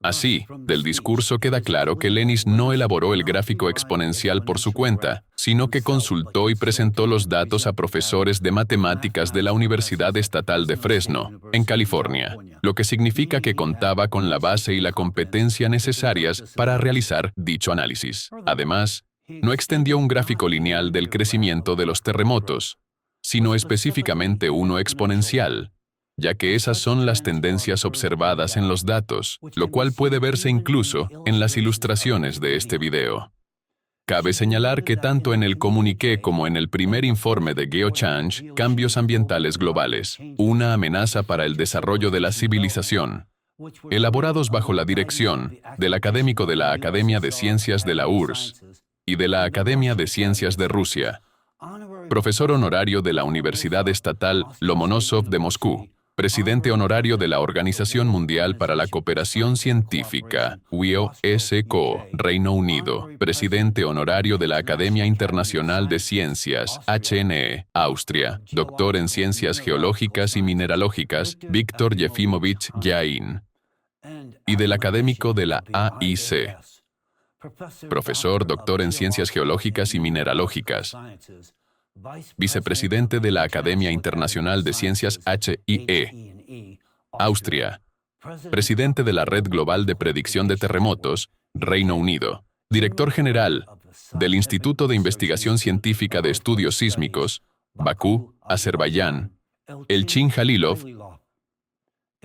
Así, del discurso queda claro que Lennis no elaboró el gráfico exponencial por su cuenta, sino que consultó y presentó los datos a profesores de matemáticas de la Universidad Estatal de Fresno, en California, lo que significa que contaba con la base y la competencia necesarias para realizar dicho análisis. Además, no extendió un gráfico lineal del crecimiento de los terremotos, sino específicamente uno exponencial, ya que esas son las tendencias observadas en los datos, lo cual puede verse incluso en las ilustraciones de este video. Cabe señalar que tanto en el comuniqué como en el primer informe de GeoChange, Cambios Ambientales Globales, una amenaza para el desarrollo de la civilización, elaborados bajo la dirección del académico de la Academia de Ciencias de la URSS y de la Academia de Ciencias de Rusia, profesor honorario de la Universidad Estatal Lomonosov de Moscú, presidente honorario de la Organización Mundial para la Cooperación Científica, WIO-SCO, Reino Unido, presidente honorario de la Academia Internacional de Ciencias, HNE, Austria, doctor en Ciencias Geológicas y Mineralógicas, Víctor Yefimovich Yain, y del académico de la AIC, profesor doctor en Ciencias Geológicas y Mineralógicas, vicepresidente de la Academia Internacional de Ciencias HIE, Austria, presidente de la Red Global de Predicción de Terremotos, Reino Unido, director general del Instituto de Investigación Científica de Estudios Sísmicos, Bakú, Azerbaiyán, Elchin Jalilov,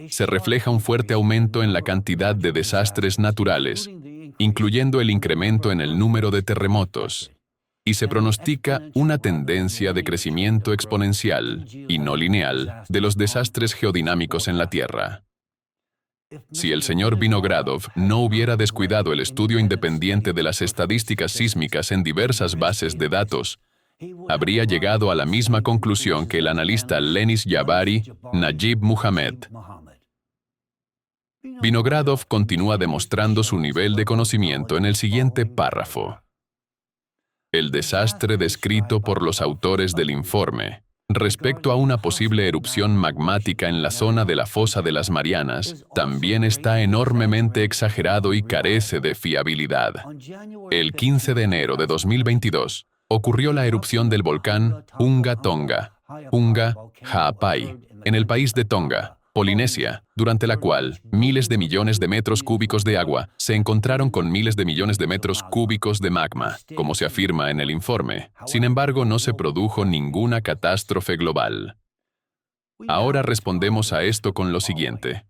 se refleja un fuerte aumento en la cantidad de desastres naturales, incluyendo el incremento en el número de terremotos, y se pronostica una tendencia de crecimiento exponencial, y no lineal, de los desastres geodinámicos en la Tierra. Si el señor Vinogradov no hubiera descuidado el estudio independiente de las estadísticas sísmicas en diversas bases de datos, habría llegado a la misma conclusión que el analista Lennis Javari Najib Muhammad. Vinogradov continúa demostrando su nivel de conocimiento en el siguiente párrafo. El desastre descrito por los autores del informe respecto a una posible erupción magmática en la zona de la fosa de las Marianas también está enormemente exagerado y carece de fiabilidad. El 15 de enero de 2022 ocurrió la erupción del volcán Hunga Tonga, Hunga Ha'apai, en el país de Tonga, Polinesia, durante la cual miles de millones de metros cúbicos de agua se encontraron con miles de millones de metros cúbicos de magma, como se afirma en el informe. Sin embargo, no se produjo ninguna catástrofe global. Ahora respondemos a esto con lo siguiente.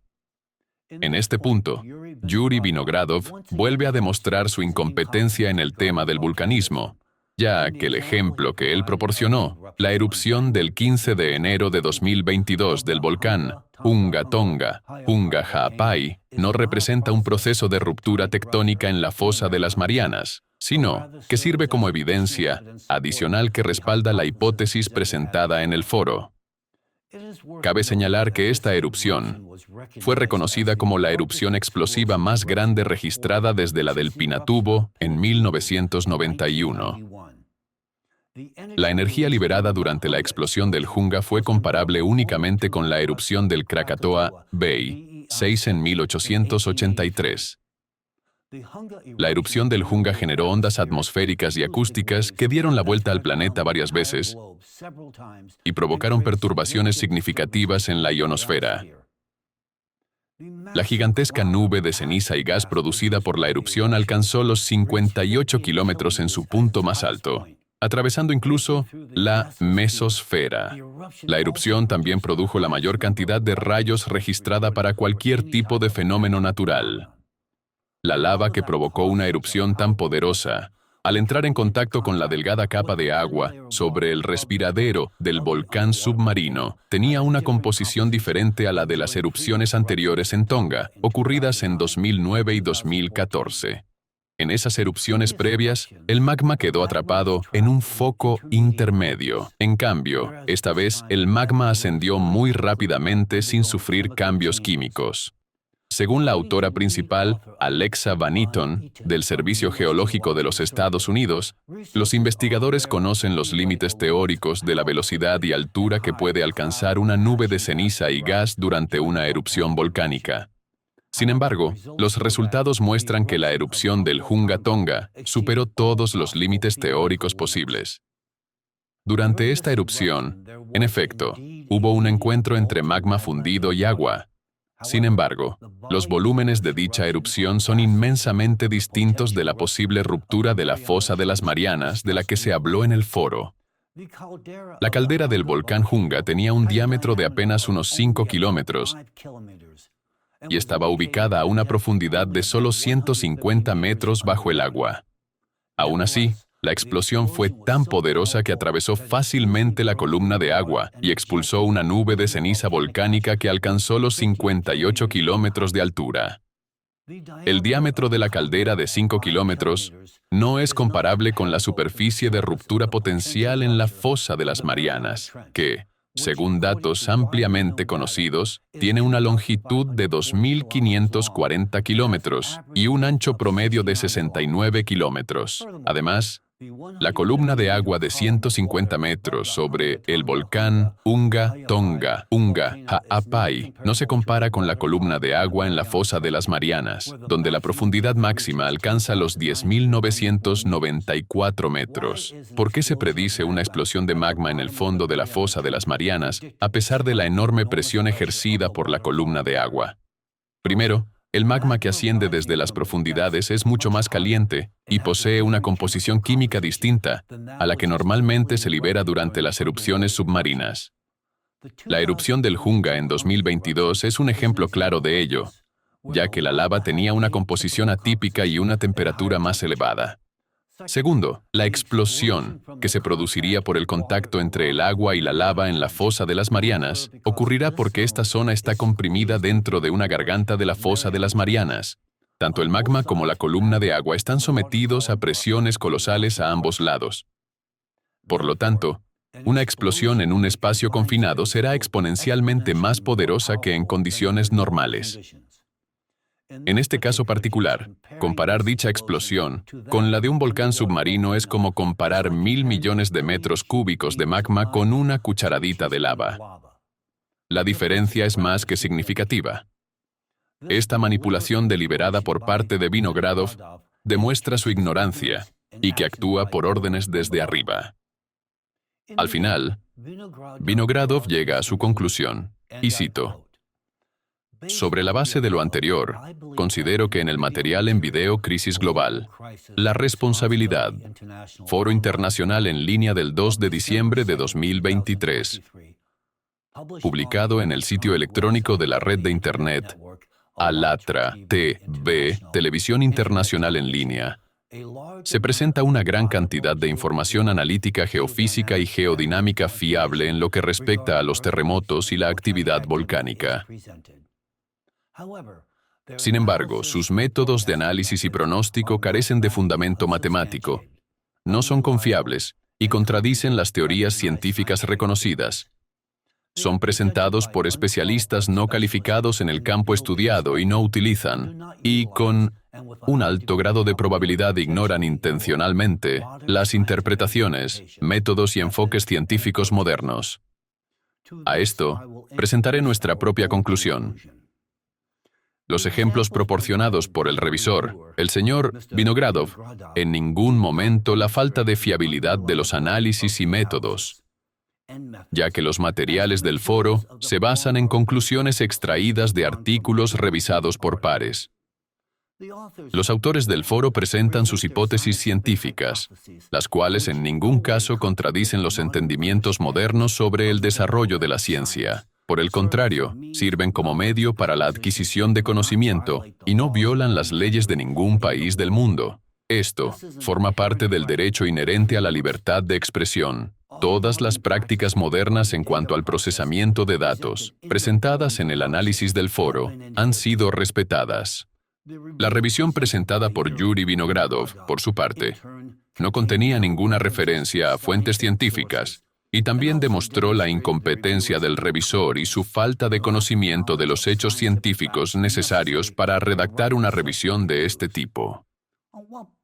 En este punto, Yuri Vinogradov vuelve a demostrar su incompetencia en el tema del vulcanismo, ya que el ejemplo que él proporcionó, la erupción del 15 de enero de 2022 del volcán Hunga Tonga, Hunga Ha'apai, no representa un proceso de ruptura tectónica en la fosa de las Marianas, sino que sirve como evidencia adicional que respalda la hipótesis presentada en el foro. Cabe señalar que esta erupción fue reconocida como la erupción explosiva más grande registrada desde la del Pinatubo en 1991. La energía liberada durante la explosión del Hunga fue comparable únicamente con la erupción del Krakatoa Bay 6 en 1883. La erupción del Hunga generó ondas atmosféricas y acústicas que dieron la vuelta al planeta varias veces y provocaron perturbaciones significativas en la ionosfera. La gigantesca nube de ceniza y gas producida por la erupción alcanzó los 58 kilómetros en su punto más alto, atravesando incluso la mesosfera. La erupción también produjo la mayor cantidad de rayos registrada para cualquier tipo de fenómeno natural. La lava que provocó una erupción tan poderosa, al entrar en contacto con la delgada capa de agua sobre el respiradero del volcán submarino, tenía una composición diferente a la de las erupciones anteriores en Tonga, ocurridas en 2009 y 2014. En esas erupciones previas, el magma quedó atrapado en un foco intermedio. En cambio, esta vez el magma ascendió muy rápidamente sin sufrir cambios químicos. Según la autora principal, Alexa Van Eaton, del Servicio Geológico de los Estados Unidos, los investigadores conocen los límites teóricos de la velocidad y altura que puede alcanzar una nube de ceniza y gas durante una erupción volcánica. Sin embargo, los resultados muestran que la erupción del Hunga Tonga superó todos los límites teóricos posibles. Durante esta erupción, en efecto, hubo un encuentro entre magma fundido y agua. Sin embargo, los volúmenes de dicha erupción son inmensamente distintos de la posible ruptura de la fosa de las Marianas de la que se habló en el foro. La caldera del volcán Hunga tenía un diámetro de apenas unos 5 kilómetros y estaba ubicada a una profundidad de solo 150 metros bajo el agua. Aún así, la explosión fue tan poderosa que atravesó fácilmente la columna de agua y expulsó una nube de ceniza volcánica que alcanzó los 58 kilómetros de altura. El diámetro de la caldera de 5 kilómetros no es comparable con la superficie de ruptura potencial en la fosa de las Marianas, que, según datos ampliamente conocidos, tiene una longitud de 2.540 kilómetros y un ancho promedio de 69 kilómetros. Además, la columna de agua de 150 metros sobre el volcán Hunga Tonga, Hunga Ha'apai, no se compara con la columna de agua en la fosa de las Marianas, donde la profundidad máxima alcanza los 10.994 metros. ¿Por qué se predice una explosión de magma en el fondo de la fosa de las Marianas, a pesar de la enorme presión ejercida por la columna de agua? Primero, el magma que asciende desde las profundidades es mucho más caliente y posee una composición química distinta a la que normalmente se libera durante las erupciones submarinas. La erupción del Hunga en 2022 es un ejemplo claro de ello, ya que la lava tenía una composición atípica y una temperatura más elevada. Segundo, la explosión, que se produciría por el contacto entre el agua y la lava en la fosa de las Marianas, ocurrirá porque esta zona está comprimida dentro de una garganta de la fosa de las Marianas. Tanto el magma como la columna de agua están sometidos a presiones colosales a ambos lados. Por lo tanto, una explosión en un espacio confinado será exponencialmente más poderosa que en condiciones normales. En este caso particular, comparar dicha explosión con la de un volcán submarino es como comparar 1.000 millones de metros cúbicos de magma con una cucharadita de lava. La diferencia es más que significativa. Esta manipulación deliberada por parte de Vinogradov demuestra su ignorancia y que actúa por órdenes desde arriba. Al final, Vinogradov llega a su conclusión, y cito: sobre la base de lo anterior, considero que en el material en video Crisis Global, la responsabilidad, Foro Internacional en línea del 2 de diciembre de 2023, publicado en el sitio electrónico de la red de Internet, ALLATRA TV, Televisión Internacional en línea, se presenta una gran cantidad de información analítica geofísica y geodinámica fiable en lo que respecta a los terremotos y la actividad volcánica. Sin embargo, sus métodos de análisis y pronóstico carecen de fundamento matemático, no son confiables y contradicen las teorías científicas reconocidas. Son presentados por especialistas no calificados en el campo estudiado y no utilizan, y con un alto grado de probabilidad ignoran intencionalmente las interpretaciones, métodos y enfoques científicos modernos. A esto, presentaré nuestra propia conclusión. Los ejemplos proporcionados por el revisor, el señor Vinogradov, en ningún momento la falta de fiabilidad de los análisis y métodos, ya que los materiales del foro se basan en conclusiones extraídas de artículos revisados por pares. Los autores del foro presentan sus hipótesis científicas, las cuales en ningún caso contradicen los entendimientos modernos sobre el desarrollo de la ciencia. Por el contrario, sirven como medio para la adquisición de conocimiento y no violan las leyes de ningún país del mundo. Esto forma parte del derecho inherente a la libertad de expresión. Todas las prácticas modernas en cuanto al procesamiento de datos, presentadas en el análisis del foro, han sido respetadas. La revisión presentada por Yuri Vinogradov, por su parte, no contenía ninguna referencia a fuentes científicas y también demostró la incompetencia del revisor y su falta de conocimiento de los hechos científicos necesarios para redactar una revisión de este tipo.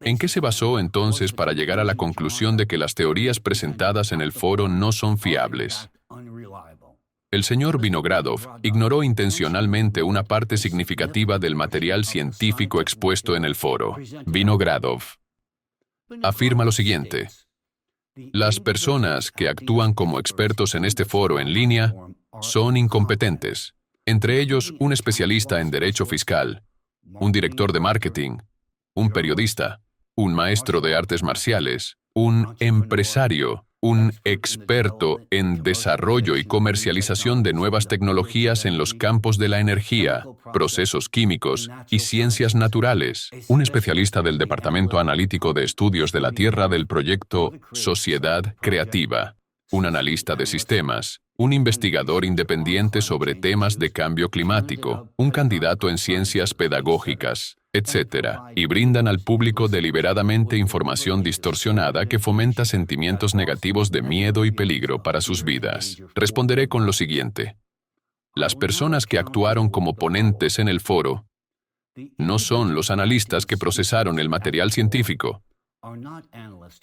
¿En qué se basó entonces para llegar a la conclusión de que las teorías presentadas en el foro no son fiables? El señor Vinogradov ignoró intencionalmente una parte significativa del material científico expuesto en el foro. Vinogradov afirma lo siguiente: las personas que actúan como expertos en este foro en línea son incompetentes, entre ellos un especialista en derecho fiscal, un director de marketing, un periodista, un maestro de artes marciales, un empresario, un experto en desarrollo y comercialización de nuevas tecnologías en los campos de la energía, procesos químicos y ciencias naturales, un especialista del Departamento Analítico de Estudios de la Tierra del proyecto Sociedad Creativa, un analista de sistemas, un investigador independiente sobre temas de cambio climático, un candidato en ciencias pedagógicas, etc., y brindan al público deliberadamente información distorsionada que fomenta sentimientos negativos de miedo y peligro para sus vidas. Responderé con lo siguiente: las personas que actuaron como ponentes en el foro no son los analistas que procesaron el material científico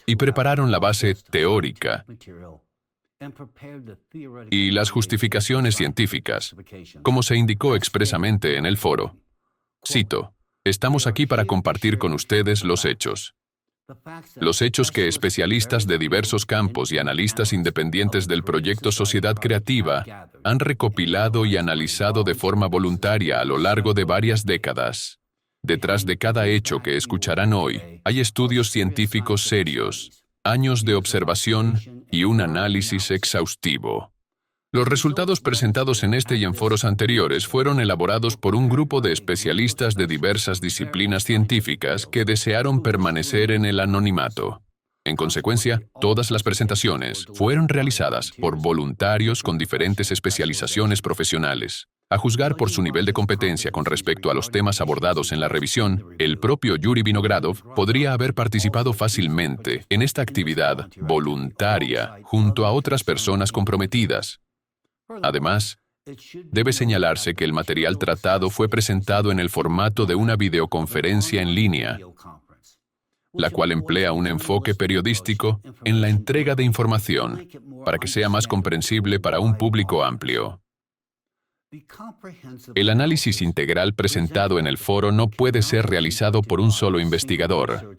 y prepararon la base teórica y las justificaciones científicas, como se indicó expresamente en el foro. Cito: estamos aquí para compartir con ustedes los hechos. Los hechos que especialistas de diversos campos y analistas independientes del proyecto Sociedad Creativa han recopilado y analizado de forma voluntaria a lo largo de varias décadas. Detrás de cada hecho que escucharán hoy, hay estudios científicos serios, años de observación y un análisis exhaustivo. Los resultados presentados en este y en foros anteriores fueron elaborados por un grupo de especialistas de diversas disciplinas científicas que desearon permanecer en el anonimato. En consecuencia, todas las presentaciones fueron realizadas por voluntarios con diferentes especializaciones profesionales. A juzgar por su nivel de competencia con respecto a los temas abordados en la revisión, el propio Yuri Vinogradov podría haber participado fácilmente en esta actividad voluntaria junto a otras personas comprometidas. Además, debe señalarse que el material tratado fue presentado en el formato de una videoconferencia en línea, la cual emplea un enfoque periodístico en la entrega de información para que sea más comprensible para un público amplio. El análisis integral presentado en el foro no puede ser realizado por un solo investigador.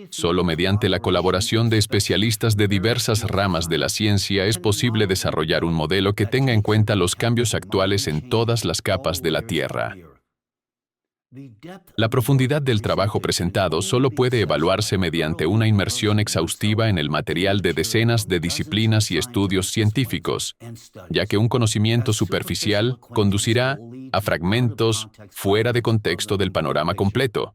Solo mediante la colaboración de especialistas de diversas ramas de la ciencia es posible desarrollar un modelo que tenga en cuenta los cambios actuales en todas las capas de la Tierra. La profundidad del trabajo presentado solo puede evaluarse mediante una inmersión exhaustiva en el material de decenas de disciplinas y estudios científicos, ya que un conocimiento superficial conducirá a fragmentos fuera de contexto del panorama completo,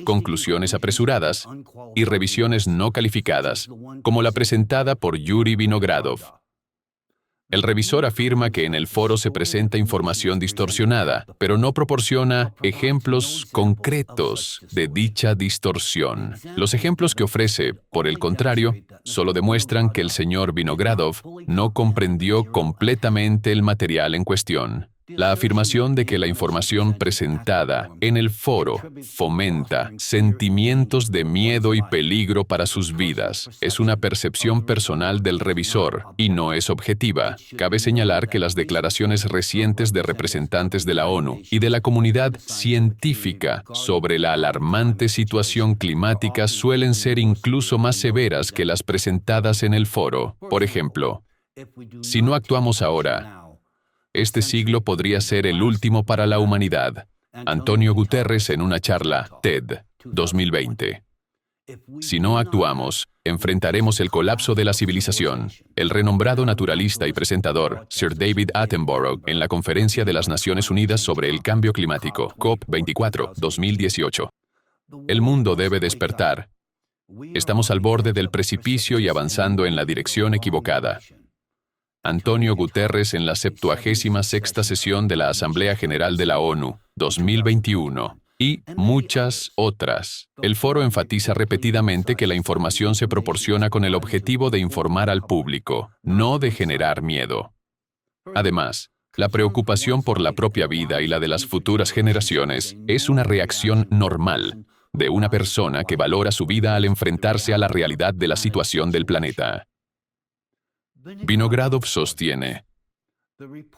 conclusiones apresuradas y revisiones no calificadas, como la presentada por Yuri Vinogradov. El revisor afirma que en el foro se presenta información distorsionada, pero no proporciona ejemplos concretos de dicha distorsión. Los ejemplos que ofrece, por el contrario, solo demuestran que el señor Vinogradov no comprendió completamente el material en cuestión. La afirmación de que la información presentada en el foro fomenta sentimientos de miedo y peligro para sus vidas es una percepción personal del revisor y no es objetiva. Cabe señalar que las declaraciones recientes de representantes de la ONU y de la comunidad científica sobre la alarmante situación climática suelen ser incluso más severas que las presentadas en el foro. Por ejemplo, si no actuamos ahora, este siglo podría ser el último para la humanidad. Antonio Guterres en una charla TED 2020. Si no actuamos, enfrentaremos el colapso de la civilización. El renombrado naturalista y presentador Sir David Attenborough en la Conferencia de las Naciones Unidas sobre el Cambio Climático, COP24, 2018. El mundo debe despertar. Estamos al borde del precipicio y avanzando en la dirección equivocada. Antonio Guterres en la 76ª sesión de la Asamblea General de la ONU, 2021. Y muchas otras. El foro enfatiza repetidamente que la información se proporciona con el objetivo de informar al público, no de generar miedo. Además, la preocupación por la propia vida y la de las futuras generaciones es una reacción normal de una persona que valora su vida al enfrentarse a la realidad de la situación del planeta. Vinogradov sostiene: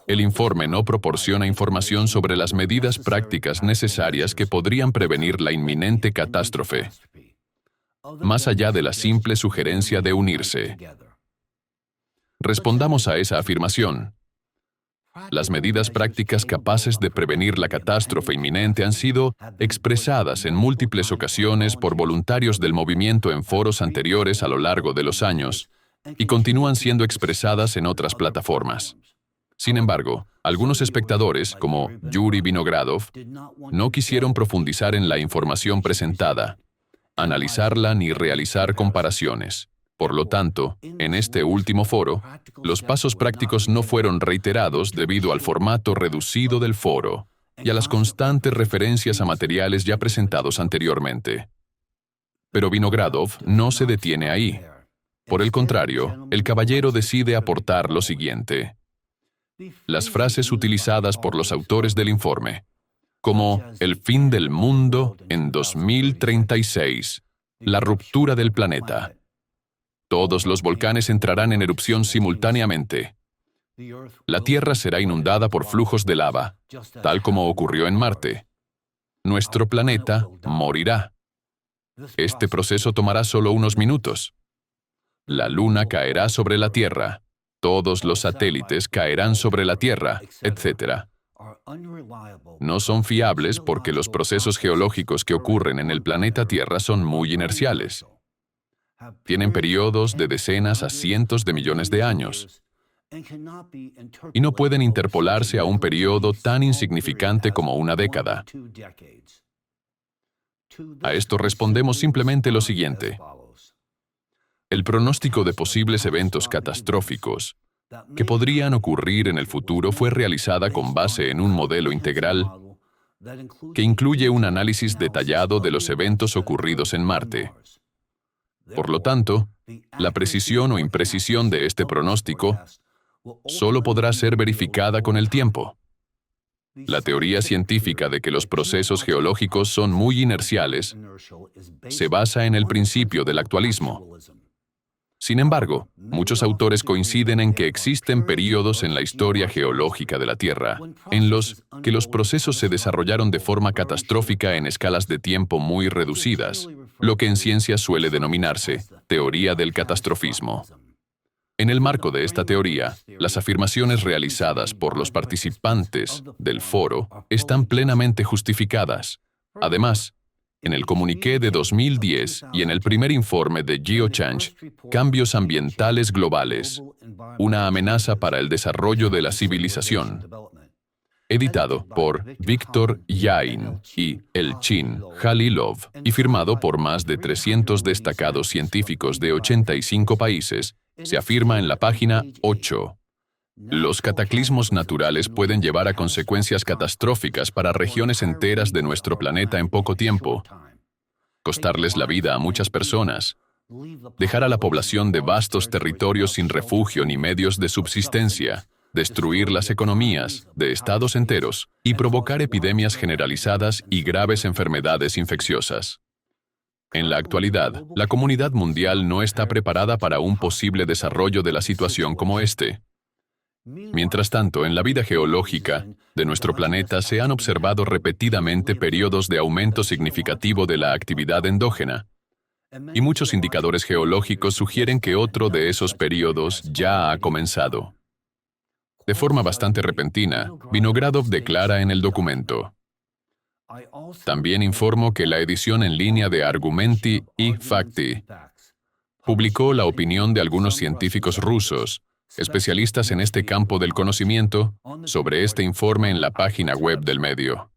el informe no proporciona información sobre las medidas prácticas necesarias que podrían prevenir la inminente catástrofe, más allá de la simple sugerencia de unirse. Respondamos a esa afirmación. Las medidas prácticas capaces de prevenir la catástrofe inminente han sido expresadas en múltiples ocasiones por voluntarios del movimiento en foros anteriores a lo largo de los años, y continúan siendo expresadas en otras plataformas. Sin embargo, algunos espectadores, como Yuri Vinogradov, no quisieron profundizar en la información presentada, analizarla ni realizar comparaciones. Por lo tanto, en este último foro, los pasos prácticos no fueron reiterados debido al formato reducido del foro y a las constantes referencias a materiales ya presentados anteriormente. Pero Vinogradov no se detiene ahí. Por el contrario, el caballero decide aportar lo siguiente. Las frases utilizadas por los autores del informe, como el fin del mundo en 2036, la ruptura del planeta. Todos los volcanes entrarán en erupción simultáneamente. La Tierra será inundada por flujos de lava, tal como ocurrió en Marte. Nuestro planeta morirá. Este proceso tomará solo unos minutos. La Luna caerá sobre la Tierra, todos los satélites caerán sobre la Tierra, etc. No son fiables porque los procesos geológicos que ocurren en el planeta Tierra son muy inerciales. Tienen periodos de decenas a cientos de millones de años y no pueden interpolarse a un periodo tan insignificante como una década. A esto respondemos simplemente lo siguiente. El pronóstico de posibles eventos catastróficos que podrían ocurrir en el futuro fue realizada con base en un modelo integral que incluye un análisis detallado de los eventos ocurridos en Marte. Por lo tanto, la precisión o imprecisión de este pronóstico solo podrá ser verificada con el tiempo. La teoría científica de que los procesos geológicos son muy inerciales se basa en el principio del actualismo. Sin embargo, muchos autores coinciden en que existen períodos en la historia geológica de la Tierra en los que los procesos se desarrollaron de forma catastrófica en escalas de tiempo muy reducidas, lo que en ciencia suele denominarse teoría del catastrofismo. En el marco de esta teoría, las afirmaciones realizadas por los participantes del foro están plenamente justificadas. Además, en el comuniqué de 2010 y en el primer informe de GeoChange, Cambios Ambientales Globales, una amenaza para el desarrollo de la civilización, editado por Víctor Yain y Elchin Halilov y firmado por más de 300 destacados científicos de 85 países, se afirma en la página 8. Los cataclismos naturales pueden llevar a consecuencias catastróficas para regiones enteras de nuestro planeta en poco tiempo, costarles la vida a muchas personas, dejar a la población de vastos territorios sin refugio ni medios de subsistencia, destruir las economías de estados enteros y provocar epidemias generalizadas y graves enfermedades infecciosas. En la actualidad, la comunidad mundial no está preparada para un posible desarrollo de la situación como este. Mientras tanto, en la vida geológica de nuestro planeta se han observado repetidamente periodos de aumento significativo de la actividad endógena, y muchos indicadores geológicos sugieren que otro de esos periodos ya ha comenzado. De forma bastante repentina, Vinogradov declara en el documento: también informo que la edición en línea de Argumenti y Fakti publicó la opinión de algunos científicos rusos, especialistas en este campo del conocimiento, sobre este informe en la página web del medio.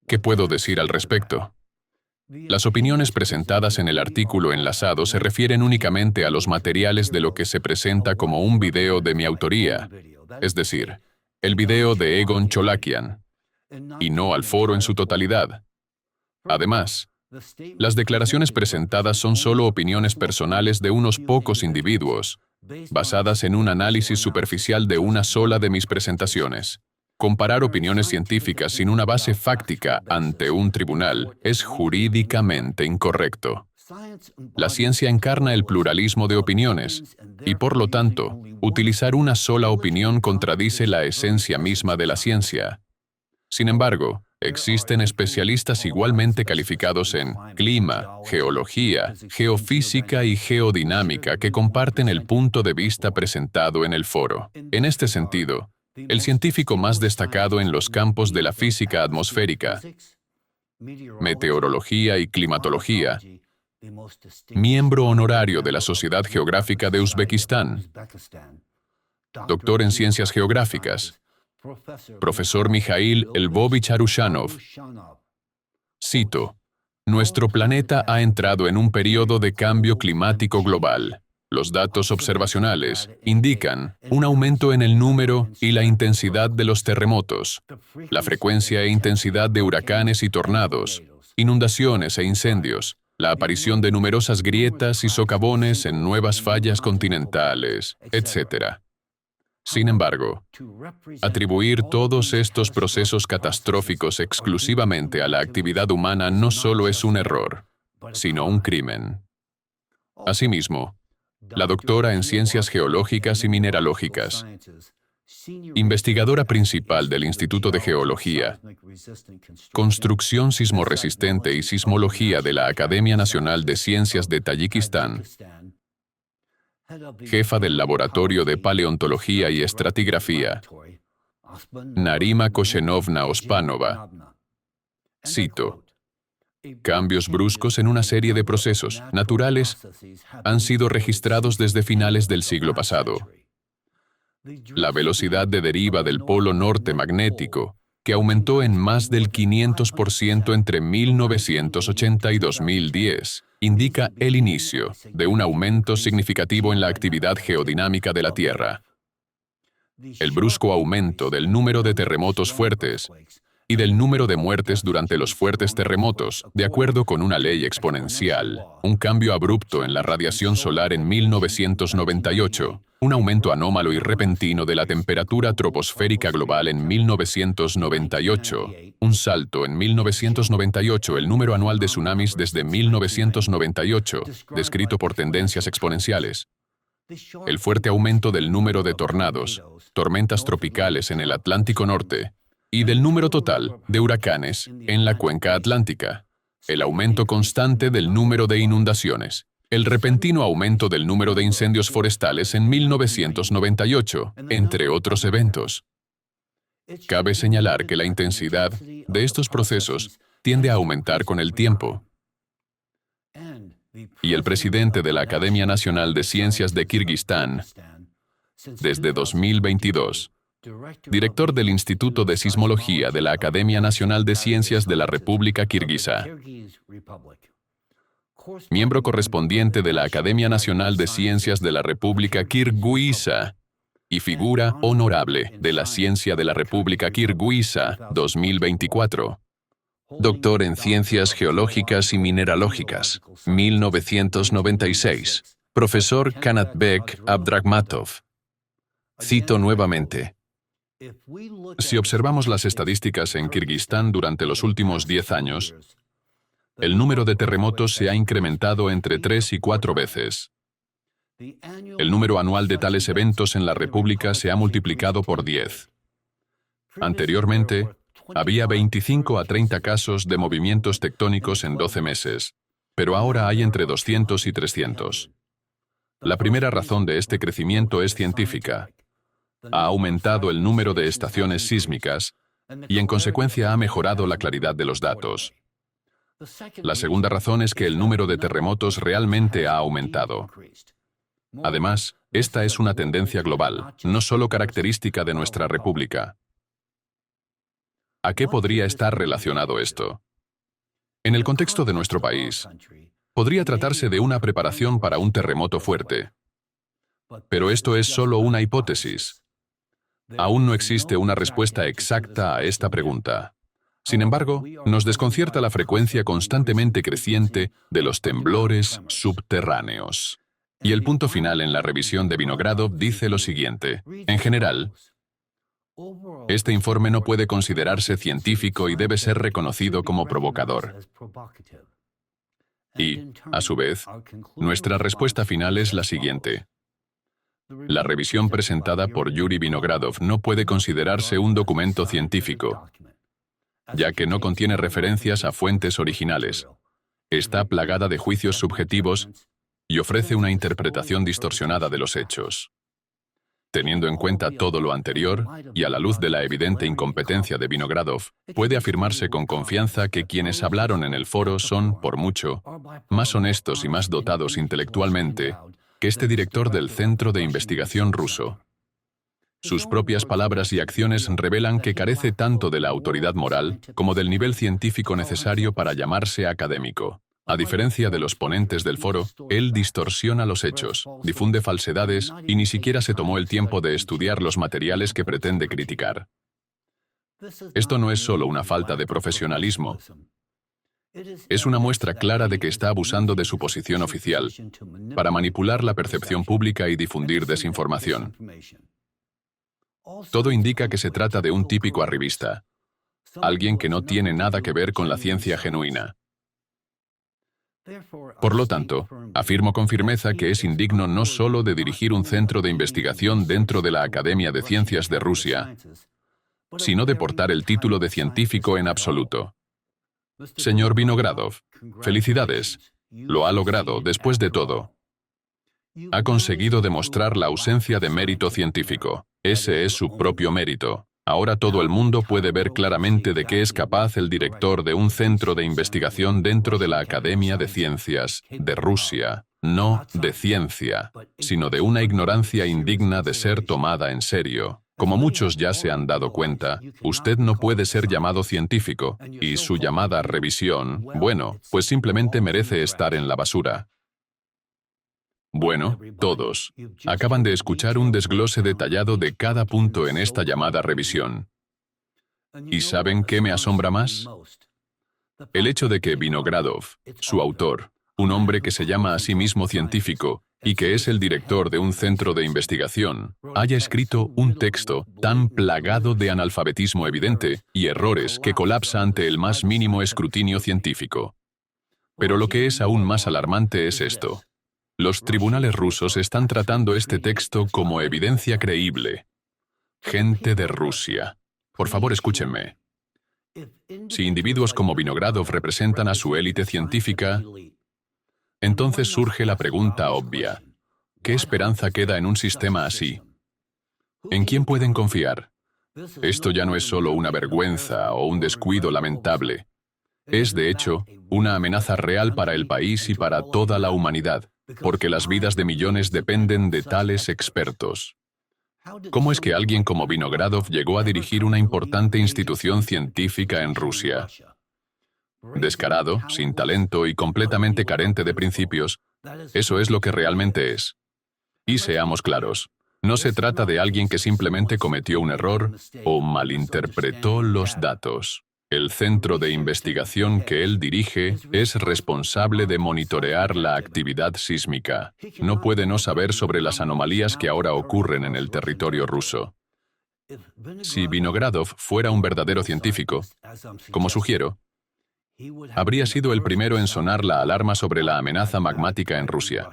¿Qué puedo decir al respecto? Las opiniones presentadas en el artículo enlazado se refieren únicamente a los materiales de lo que se presenta como un video de mi autoría, es decir, el video de Egon Cholakian, y no al foro en su totalidad. Además, las declaraciones presentadas son solo opiniones personales de unos pocos individuos, basadas en un análisis superficial de una sola de mis presentaciones. Comparar opiniones científicas sin una base fáctica ante un tribunal es jurídicamente incorrecto. La ciencia encarna el pluralismo de opiniones, y por lo tanto, utilizar una sola opinión contradice la esencia misma de la ciencia. Sin embargo, existen especialistas igualmente calificados en clima, geología, geofísica y geodinámica que comparten el punto de vista presentado en el foro. En este sentido, el científico más destacado en los campos de la física atmosférica, meteorología y climatología, miembro honorario de la Sociedad Geográfica de Uzbekistán, doctor en ciencias geográficas, profesor Mikhail Lvovich Arushanov. Cito: nuestro planeta ha entrado en un periodo de cambio climático global. Los datos observacionales indican un aumento en el número y la intensidad de los terremotos, la frecuencia e intensidad de huracanes y tornados, inundaciones e incendios, la aparición de numerosas grietas y socavones en nuevas fallas continentales, etc. Sin embargo, atribuir todos estos procesos catastróficos exclusivamente a la actividad humana no solo es un error, sino un crimen. Asimismo, la doctora en Ciencias Geológicas y Mineralógicas, investigadora principal del Instituto de Geología, Construcción Sismorresistente y Sismología de la Academia Nacional de Ciencias de Tayikistán, jefa del Laboratorio de Paleontología y Estratigrafía, Narima Koshenovna Ospanova. Cito: cambios bruscos en una serie de procesos naturales han sido registrados desde finales del siglo pasado. La velocidad de deriva del polo norte magnético, que aumentó en más del 500% entre 1980 y 2010, indica el inicio de un aumento significativo en la actividad geodinámica de la Tierra. El brusco aumento del número de terremotos fuertes y del número de muertes durante los fuertes terremotos, de acuerdo con una ley exponencial, un cambio abrupto en la radiación solar en 1998, un aumento anómalo y repentino de la temperatura troposférica global en 1998, un salto en 1998, el número anual de tsunamis desde 1998, descrito por tendencias exponenciales, el fuerte aumento del número de tornados, tormentas tropicales en el Atlántico Norte, y del número total de huracanes en la cuenca atlántica, el aumento constante del número de inundaciones, el repentino aumento del número de incendios forestales en 1998, entre otros eventos. Cabe señalar que la intensidad de estos procesos tiende a aumentar con el tiempo. Y el presidente de la Academia Nacional de Ciencias de Kirguistán, desde 2022, director del Instituto de Sismología de la Academia Nacional de Ciencias de la República Kirguisa, miembro correspondiente de la Academia Nacional de Ciencias de la República Kirguisa, y figura honorable de la ciencia de la República Kirguisa 2024. Doctor en Ciencias Geológicas y Mineralógicas, 1996. Profesor Kanatbek Abdrakhmatov. Cito nuevamente. Si observamos las estadísticas en Kirguistán durante los últimos 10 años, el número de terremotos se ha incrementado entre 3 y 4 veces. El número anual de tales eventos en la República se ha multiplicado por 10. Anteriormente, había 25 a 30 casos de movimientos tectónicos en 12 meses, pero ahora hay entre 200 y 300. La primera razón de este crecimiento es científica. Ha aumentado el número de estaciones sísmicas y en consecuencia ha mejorado la claridad de los datos. La segunda razón es que el número de terremotos realmente ha aumentado. Además, esta es una tendencia global, no solo característica de nuestra república. ¿A qué podría estar relacionado esto? En el contexto de nuestro país, podría tratarse de una preparación para un terremoto fuerte. Pero esto es solo una hipótesis. Aún no existe una respuesta exacta a esta pregunta. Sin embargo, nos desconcierta la frecuencia constantemente creciente de los temblores subterráneos. Y el punto final en la revisión de Vinogradov dice lo siguiente. En general, este informe no puede considerarse científico y debe ser reconocido como provocador. Y, a su vez, nuestra respuesta final es la siguiente. La revisión presentada por Yuri Vinogradov no puede considerarse un documento científico, ya que no contiene referencias a fuentes originales. Está plagada de juicios subjetivos y ofrece una interpretación distorsionada de los hechos. Teniendo en cuenta todo lo anterior, y a la luz de la evidente incompetencia de Vinogradov, puede afirmarse con confianza que quienes hablaron en el foro son, por mucho, más honestos y más dotados intelectualmente que este director del Centro de Investigación ruso. Sus propias palabras y acciones revelan que carece tanto de la autoridad moral como del nivel científico necesario para llamarse académico. A diferencia de los ponentes del foro, él distorsiona los hechos, difunde falsedades y ni siquiera se tomó el tiempo de estudiar los materiales que pretende criticar. Esto no es solo una falta de profesionalismo. Es una muestra clara de que está abusando de su posición oficial para manipular la percepción pública y difundir desinformación. Todo indica que se trata de un típico arribista, alguien que no tiene nada que ver con la ciencia genuina. Por lo tanto, afirmo con firmeza que es indigno no solo de dirigir un centro de investigación dentro de la Academia de Ciencias de Rusia, sino de portar el título de científico en absoluto. Señor Vinogradov, felicidades. Lo ha logrado, después de todo. Ha conseguido demostrar la ausencia de mérito científico. Ese es su propio mérito. Ahora todo el mundo puede ver claramente de qué es capaz el director de un centro de investigación dentro de la Academia de Ciencias de Rusia. No de ciencia, sino de una ignorancia indigna de ser tomada en serio. Como muchos ya se han dado cuenta, usted no puede ser llamado científico, y su llamada revisión, bueno, pues simplemente merece estar en la basura. Bueno, todos acaban de escuchar un desglose detallado de cada punto en esta llamada revisión. ¿Y saben qué me asombra más? El hecho de que Vinogradov, su autor, un hombre que se llama a sí mismo científico y que es el director de un centro de investigación, haya escrito un texto tan plagado de analfabetismo evidente y errores que colapsa ante el más mínimo escrutinio científico. Pero lo que es aún más alarmante es esto. Los tribunales rusos están tratando este texto como evidencia creíble. Gente de Rusia, por favor escúchenme. Si individuos como Vinogradov representan a su élite científica, entonces surge la pregunta obvia. ¿Qué esperanza queda en un sistema así? ¿En quién pueden confiar? Esto ya no es solo una vergüenza o un descuido lamentable. Es, de hecho, una amenaza real para el país y para toda la humanidad, porque las vidas de millones dependen de tales expertos. ¿Cómo es que alguien como Vinogradov llegó a dirigir una importante institución científica en Rusia? Descarado, sin talento y completamente carente de principios, eso es lo que realmente es. Y seamos claros, No se trata de alguien que simplemente cometió un error o malinterpretó los datos. El centro de investigación que él dirige es responsable de monitorear la actividad sísmica. No puede no saber sobre las anomalías que ahora ocurren en el territorio ruso. Si Vinogradov fuera un verdadero científico, como sugiero, habría sido el primero en sonar la alarma sobre la amenaza magmática en Rusia.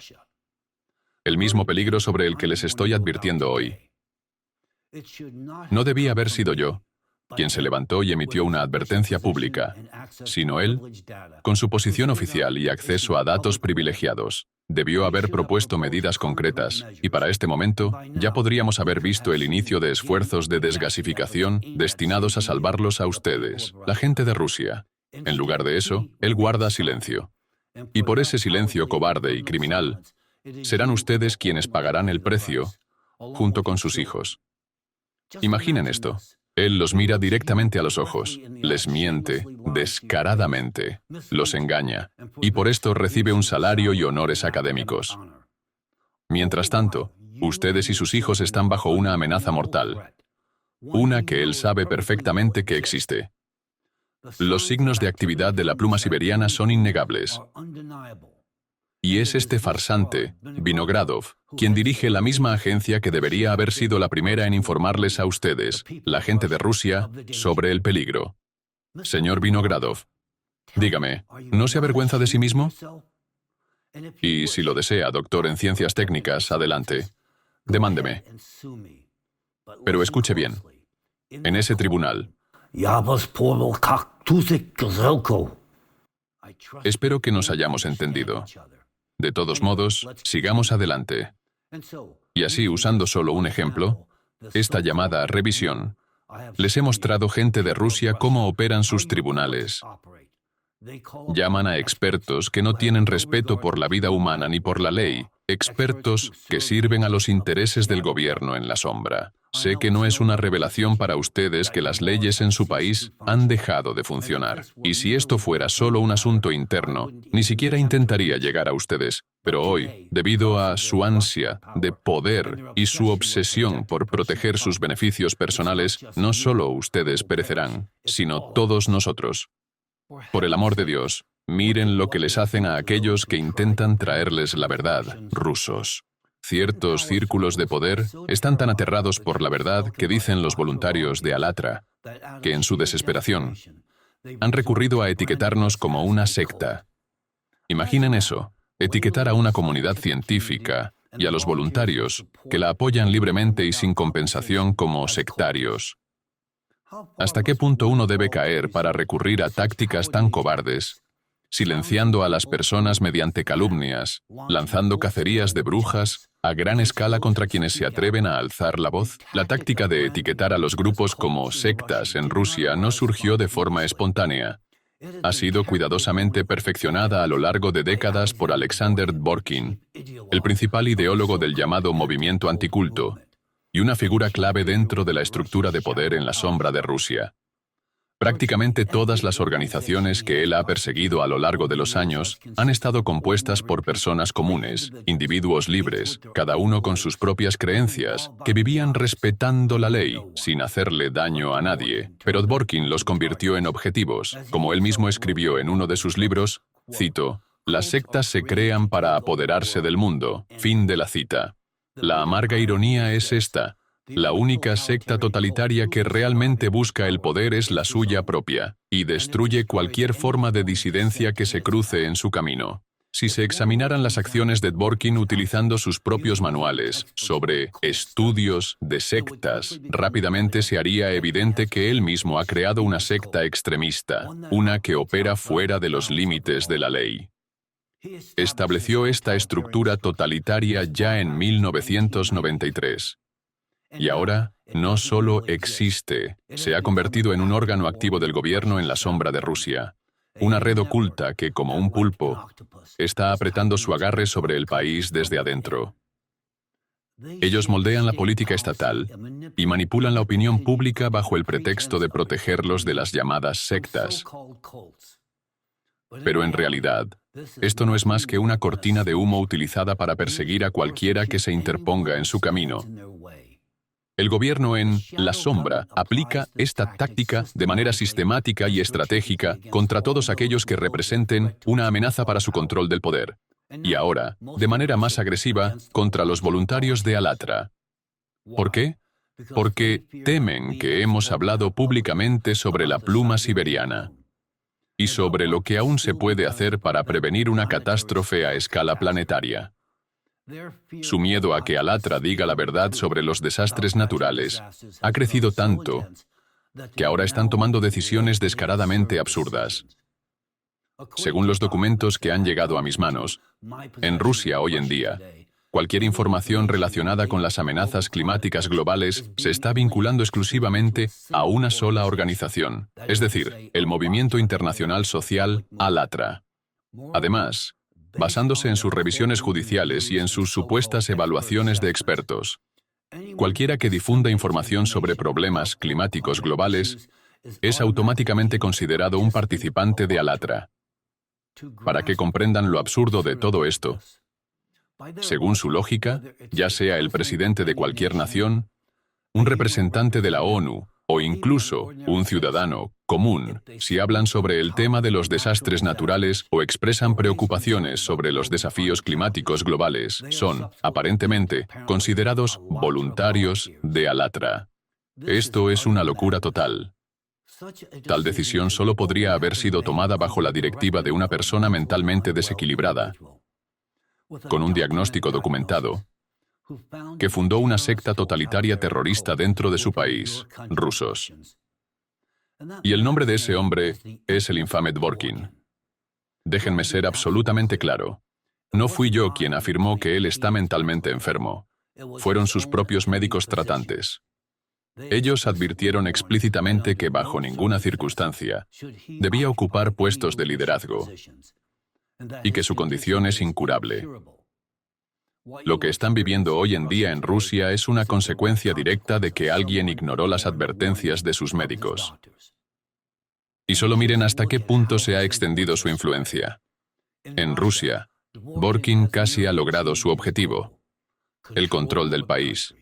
El mismo peligro sobre el que les estoy advirtiendo hoy. No debía haber sido yo quien se levantó y emitió una advertencia pública, sino él, con su posición oficial y acceso a datos privilegiados, debió haber propuesto medidas concretas, y para este momento ya podríamos haber visto el inicio de esfuerzos de desgasificación destinados a salvarlos a ustedes, la gente de Rusia. En lugar de eso, él guarda silencio. Y por ese silencio cobarde y criminal, serán ustedes quienes pagarán el precio, junto con sus hijos. Imaginen esto. Él los mira directamente a los ojos, les miente descaradamente, los engaña, y por esto recibe un salario y honores académicos. Mientras tanto, ustedes y sus hijos están bajo una amenaza mortal, una que él sabe perfectamente que existe. Los signos de actividad de la pluma siberiana son innegables. Y es este farsante, Vinogradov, quien dirige la misma agencia que debería haber sido la primera en informarles a ustedes, la gente de Rusia, sobre el peligro. Señor Vinogradov, dígame, ¿no se avergüenza de sí mismo? Y si lo desea, doctor en ciencias técnicas, adelante. Demándeme. Pero escuche bien. En ese tribunal, espero que nos hayamos entendido. De todos modos, sigamos adelante. Y así, usando solo un ejemplo, esta llamada revisión, les he mostrado gente de Rusia cómo operan sus tribunales. Llaman a expertos que no tienen respeto por la vida humana ni por la ley, expertos que sirven a los intereses del gobierno en la sombra. Sé que no es una revelación para ustedes que las leyes en su país han dejado de funcionar. Y si esto fuera solo un asunto interno, ni siquiera intentaría llegar a ustedes. Pero hoy, debido a su ansia de poder y su obsesión por proteger sus beneficios personales, no solo ustedes perecerán, sino todos nosotros. Por el amor de Dios, miren lo que les hacen a aquellos que intentan traerles la verdad, rusos. Ciertos círculos de poder están tan aterrados por la verdad que dicen los voluntarios de Alatra, que en su desesperación han recurrido a etiquetarnos como una secta. Imaginen eso, etiquetar a una comunidad científica y a los voluntarios que la apoyan libremente y sin compensación como sectarios. ¿Hasta qué punto uno debe caer para recurrir a tácticas tan cobardes, silenciando a las personas mediante calumnias, lanzando cacerías de brujas a gran escala contra quienes se atreven a alzar la voz? La táctica de etiquetar a los grupos como sectas en Rusia no surgió de forma espontánea. Ha sido cuidadosamente perfeccionada a lo largo de décadas por Alexander Dworkin, el principal ideólogo del llamado movimiento anticulto, y una figura clave dentro de la estructura de poder en la sombra de Rusia. Prácticamente todas las organizaciones que él ha perseguido a lo largo de los años han estado compuestas por personas comunes, individuos libres, cada uno con sus propias creencias, que vivían respetando la ley, sin hacerle daño a nadie. Pero Dworkin los convirtió en objetivos. Como él mismo escribió en uno de sus libros, cito, «Las sectas se crean para apoderarse del mundo». Fin de la cita. La amarga ironía es esta. La única secta totalitaria que realmente busca el poder es la suya propia, y destruye cualquier forma de disidencia que se cruce en su camino. Si se examinaran las acciones de Dworkin utilizando sus propios manuales sobre estudios de sectas, rápidamente se haría evidente que él mismo ha creado una secta extremista, una que opera fuera de los límites de la ley. Estableció esta estructura totalitaria ya en 1993. Y ahora, no solo existe, se ha convertido en un órgano activo del gobierno en la sombra de Rusia. Una red oculta que, como un pulpo, está apretando su agarre sobre el país desde adentro. Ellos moldean la política estatal y manipulan la opinión pública bajo el pretexto de protegerlos de las llamadas sectas. Pero en realidad, esto no es más que una cortina de humo utilizada para perseguir a cualquiera que se interponga en su camino, El gobierno en la sombra aplica esta táctica de manera sistemática y estratégica contra todos aquellos que representen una amenaza para su control del poder. Y ahora, de manera más agresiva, contra los voluntarios de Alatra. ¿Por qué? Porque temen que hemos hablado públicamente sobre la pluma siberiana y sobre lo que aún se puede hacer para prevenir una catástrofe a escala planetaria. Su miedo a que Alatra diga la verdad sobre los desastres naturales ha crecido tanto que ahora están tomando decisiones descaradamente absurdas. Según los documentos que han llegado a mis manos, en Rusia hoy en día, cualquier información relacionada con las amenazas climáticas globales se está vinculando exclusivamente a una sola organización, es decir, el Movimiento Internacional Social Alatra. Además, basándose en sus revisiones judiciales y en sus supuestas evaluaciones de expertos, cualquiera que difunda información sobre problemas climáticos globales es automáticamente considerado un participante de Alatra. Para que comprendan lo absurdo de todo esto, según su lógica, ya sea el presidente de cualquier nación, un representante de la ONU o incluso un ciudadano común, si hablan sobre el tema de los desastres naturales o expresan preocupaciones sobre los desafíos climáticos globales, son, aparentemente, considerados voluntarios de Alatra. Esto es una locura total. Tal decisión solo podría haber sido tomada bajo la directiva de una persona mentalmente desequilibrada, con un diagnóstico documentado, que fundó una secta totalitaria terrorista dentro de su país, rusos. Y el nombre de ese hombre es el infame Dvorkin. Déjenme ser absolutamente claro. No fui yo quien afirmó que él está mentalmente enfermo. Fueron sus propios médicos tratantes. Ellos advirtieron explícitamente que bajo ninguna circunstancia debía ocupar puestos de liderazgo y que su condición es incurable. Lo que están viviendo hoy en día en Rusia es una consecuencia directa de que alguien ignoró las advertencias de sus médicos. Y solo miren hasta qué punto se ha extendido su influencia. En Rusia, Dvorkin casi ha logrado su objetivo, el control del país.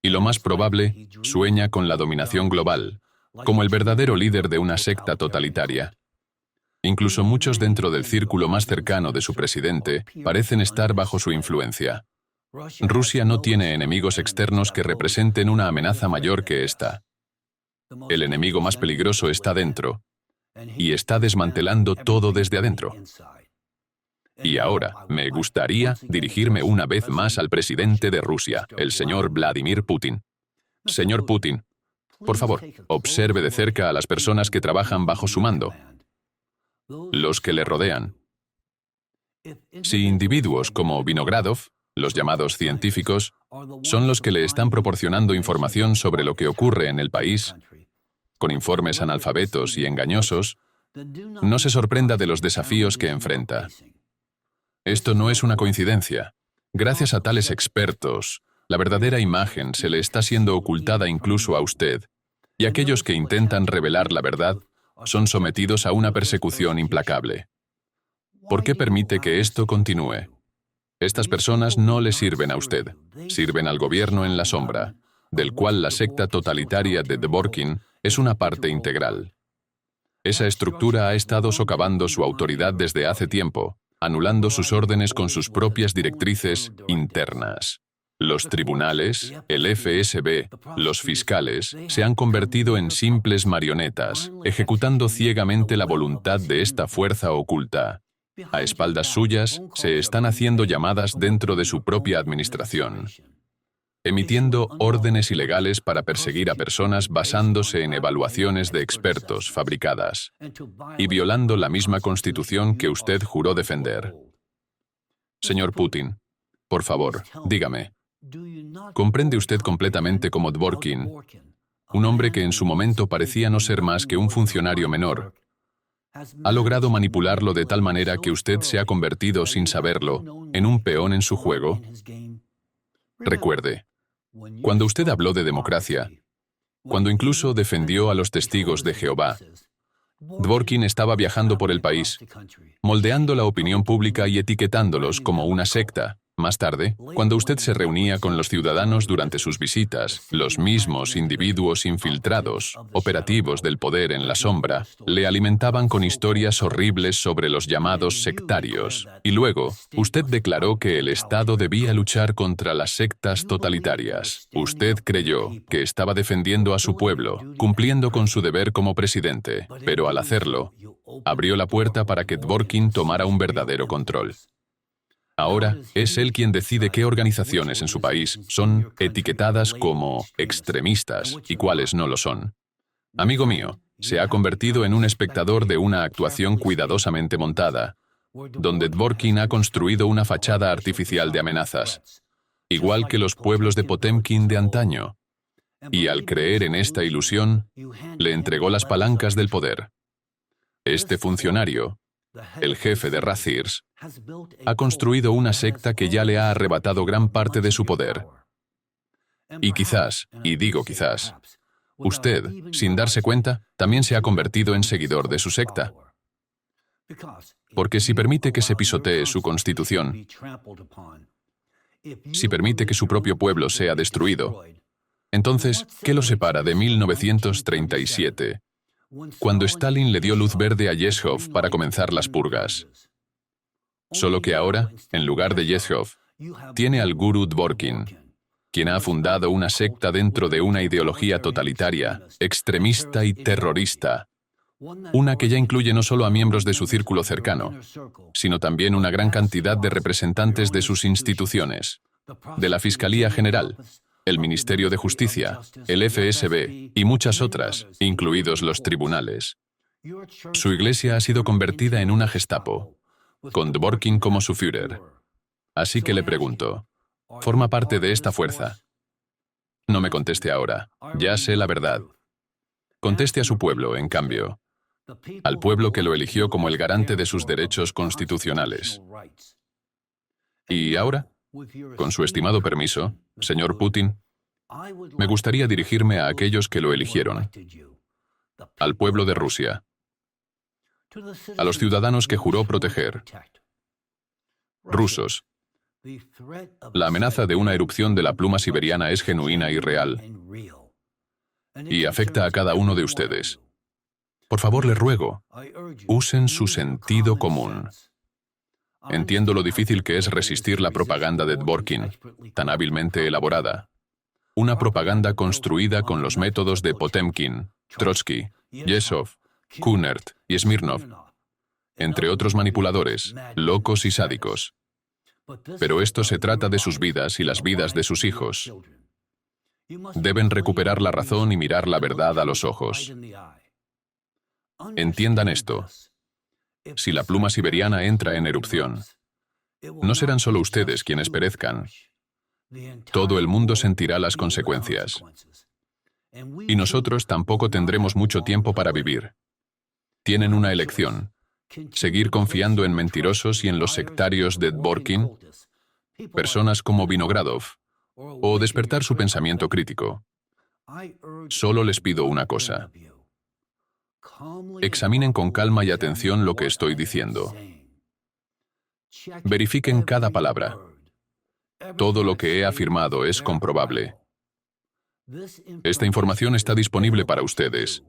Y lo más probable, sueña con la dominación global, como el verdadero líder de una secta totalitaria. Incluso muchos dentro del círculo más cercano de su presidente parecen estar bajo su influencia. Rusia no tiene enemigos externos que representen una amenaza mayor que esta. El enemigo más peligroso está dentro, y está desmantelando todo desde adentro. Y ahora, me gustaría dirigirme una vez más al presidente de Rusia, el señor Vladimir Putin. Señor Putin, por favor, observe de cerca a las personas que trabajan bajo su mando, los que le rodean. Si individuos como Vinogradov, los llamados científicos, son los que le están proporcionando información sobre lo que ocurre en el país, con informes analfabetos y engañosos, no se sorprenda de los desafíos que enfrenta. Esto no es una coincidencia. Gracias a tales expertos, la verdadera imagen se le está siendo ocultada incluso a usted, y aquellos que intentan revelar la verdad son sometidos a una persecución implacable. ¿Por qué permite que esto continúe? Estas personas no le sirven a usted, sirven al gobierno en la sombra, del cual la secta totalitaria de Dvorkin es una parte integral. Esa estructura ha estado socavando su autoridad desde hace tiempo, anulando sus órdenes con sus propias directrices internas. Los tribunales, el FSB, los fiscales, se han convertido en simples marionetas, ejecutando ciegamente la voluntad de esta fuerza oculta. A espaldas suyas, se están haciendo llamadas dentro de su propia administración, emitiendo órdenes ilegales para perseguir a personas basándose en evaluaciones de expertos fabricadas y violando la misma constitución que usted juró defender. Señor Putin, por favor, dígame, ¿comprende usted completamente cómo Dvorkin, un hombre que en su momento parecía no ser más que un funcionario menor, ha logrado manipularlo de tal manera que usted se ha convertido, sin saberlo, en un peón en su juego? Recuerde, cuando usted habló de democracia, cuando incluso defendió a los testigos de Jehová, Dvorkin estaba viajando por el país, moldeando la opinión pública y etiquetándolos como una secta, Más tarde, cuando usted se reunía con los ciudadanos durante sus visitas, los mismos individuos infiltrados, operativos del poder en la sombra, le alimentaban con historias horribles sobre los llamados sectarios. Y luego, usted declaró que el Estado debía luchar contra las sectas totalitarias. Usted creyó que estaba defendiendo a su pueblo, cumpliendo con su deber como presidente, pero al hacerlo, abrió la puerta para que Dworkin tomara un verdadero control. Ahora, es él quien decide qué organizaciones en su país son etiquetadas como extremistas y cuáles no lo son. Amigo mío, se ha convertido en un espectador de una actuación cuidadosamente montada, donde Dworkin ha construido una fachada artificial de amenazas, igual que los pueblos de Potemkin de antaño. Y al creer en esta ilusión, le entregó las palancas del poder. Este funcionario, el jefe de Rathirs, ha construido una secta que ya le ha arrebatado gran parte de su poder. Y quizás, y digo quizás, usted, sin darse cuenta, también se ha convertido en seguidor de su secta. Porque si permite que se pisotee su constitución, si permite que su propio pueblo sea destruido, entonces, ¿qué lo separa de 1937, cuando Stalin le dio luz verde a Yezhov para comenzar las purgas? Solo que ahora, en lugar de Yezhov, tiene al gurú Dworkin, quien ha fundado una secta dentro de una ideología totalitaria, extremista y terrorista, una que ya incluye no solo a miembros de su círculo cercano, sino también una gran cantidad de representantes de sus instituciones, de la Fiscalía General, el Ministerio de Justicia, el FSB y muchas otras, incluidos los tribunales. Su iglesia ha sido convertida en una Gestapo, con Dworkin como su Führer. Así que le pregunto, ¿forma parte de esta fuerza? No me conteste ahora, ya sé la verdad. Conteste a su pueblo, en cambio, al pueblo que lo eligió como el garante de sus derechos constitucionales. Y ahora, con su estimado permiso, señor Putin, me gustaría dirigirme a aquellos que lo eligieron, al pueblo de Rusia, a los ciudadanos que juró proteger. Rusos, la amenaza de una erupción de la pluma siberiana es genuina y real, y afecta a cada uno de ustedes. Por favor, les ruego, usen su sentido común. Entiendo lo difícil que es resistir la propaganda de Dworkin, tan hábilmente elaborada. Una propaganda construida con los métodos de Potemkin, Trotsky, Yezhov, Kunert y Smirnov, entre otros manipuladores, locos y sádicos. Pero esto se trata de sus vidas y las vidas de sus hijos. Deben recuperar la razón y mirar la verdad a los ojos. Entiendan esto. Si la pluma siberiana entra en erupción, no serán solo ustedes quienes perezcan. Todo el mundo sentirá las consecuencias. Y nosotros tampoco tendremos mucho tiempo para vivir. Tienen una elección: seguir confiando en mentirosos y en los sectarios de Dworkin, personas como Vinogradov, o despertar su pensamiento crítico. Solo les pido una cosa. Examinen con calma y atención lo que estoy diciendo. Verifiquen cada palabra. Todo lo que he afirmado es comprobable. Esta información está disponible para ustedes.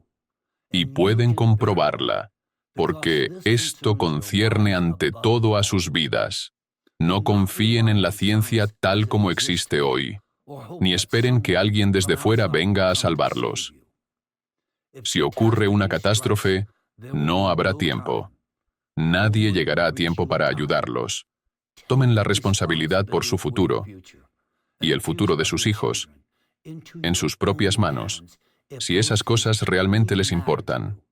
Y pueden comprobarla, porque esto concierne ante todo a sus vidas. No confíen en la ciencia tal como existe hoy, ni esperen que alguien desde fuera venga a salvarlos. Si ocurre una catástrofe, no habrá tiempo. Nadie llegará a tiempo para ayudarlos. Tomen la responsabilidad por su futuro y el futuro de sus hijos en sus propias manos, si esas cosas realmente les importan.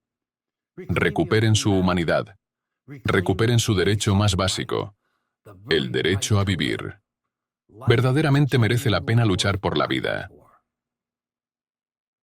Recuperen su humanidad. Recuperen su derecho más básico, el derecho a vivir. Verdaderamente merece la pena luchar por la vida.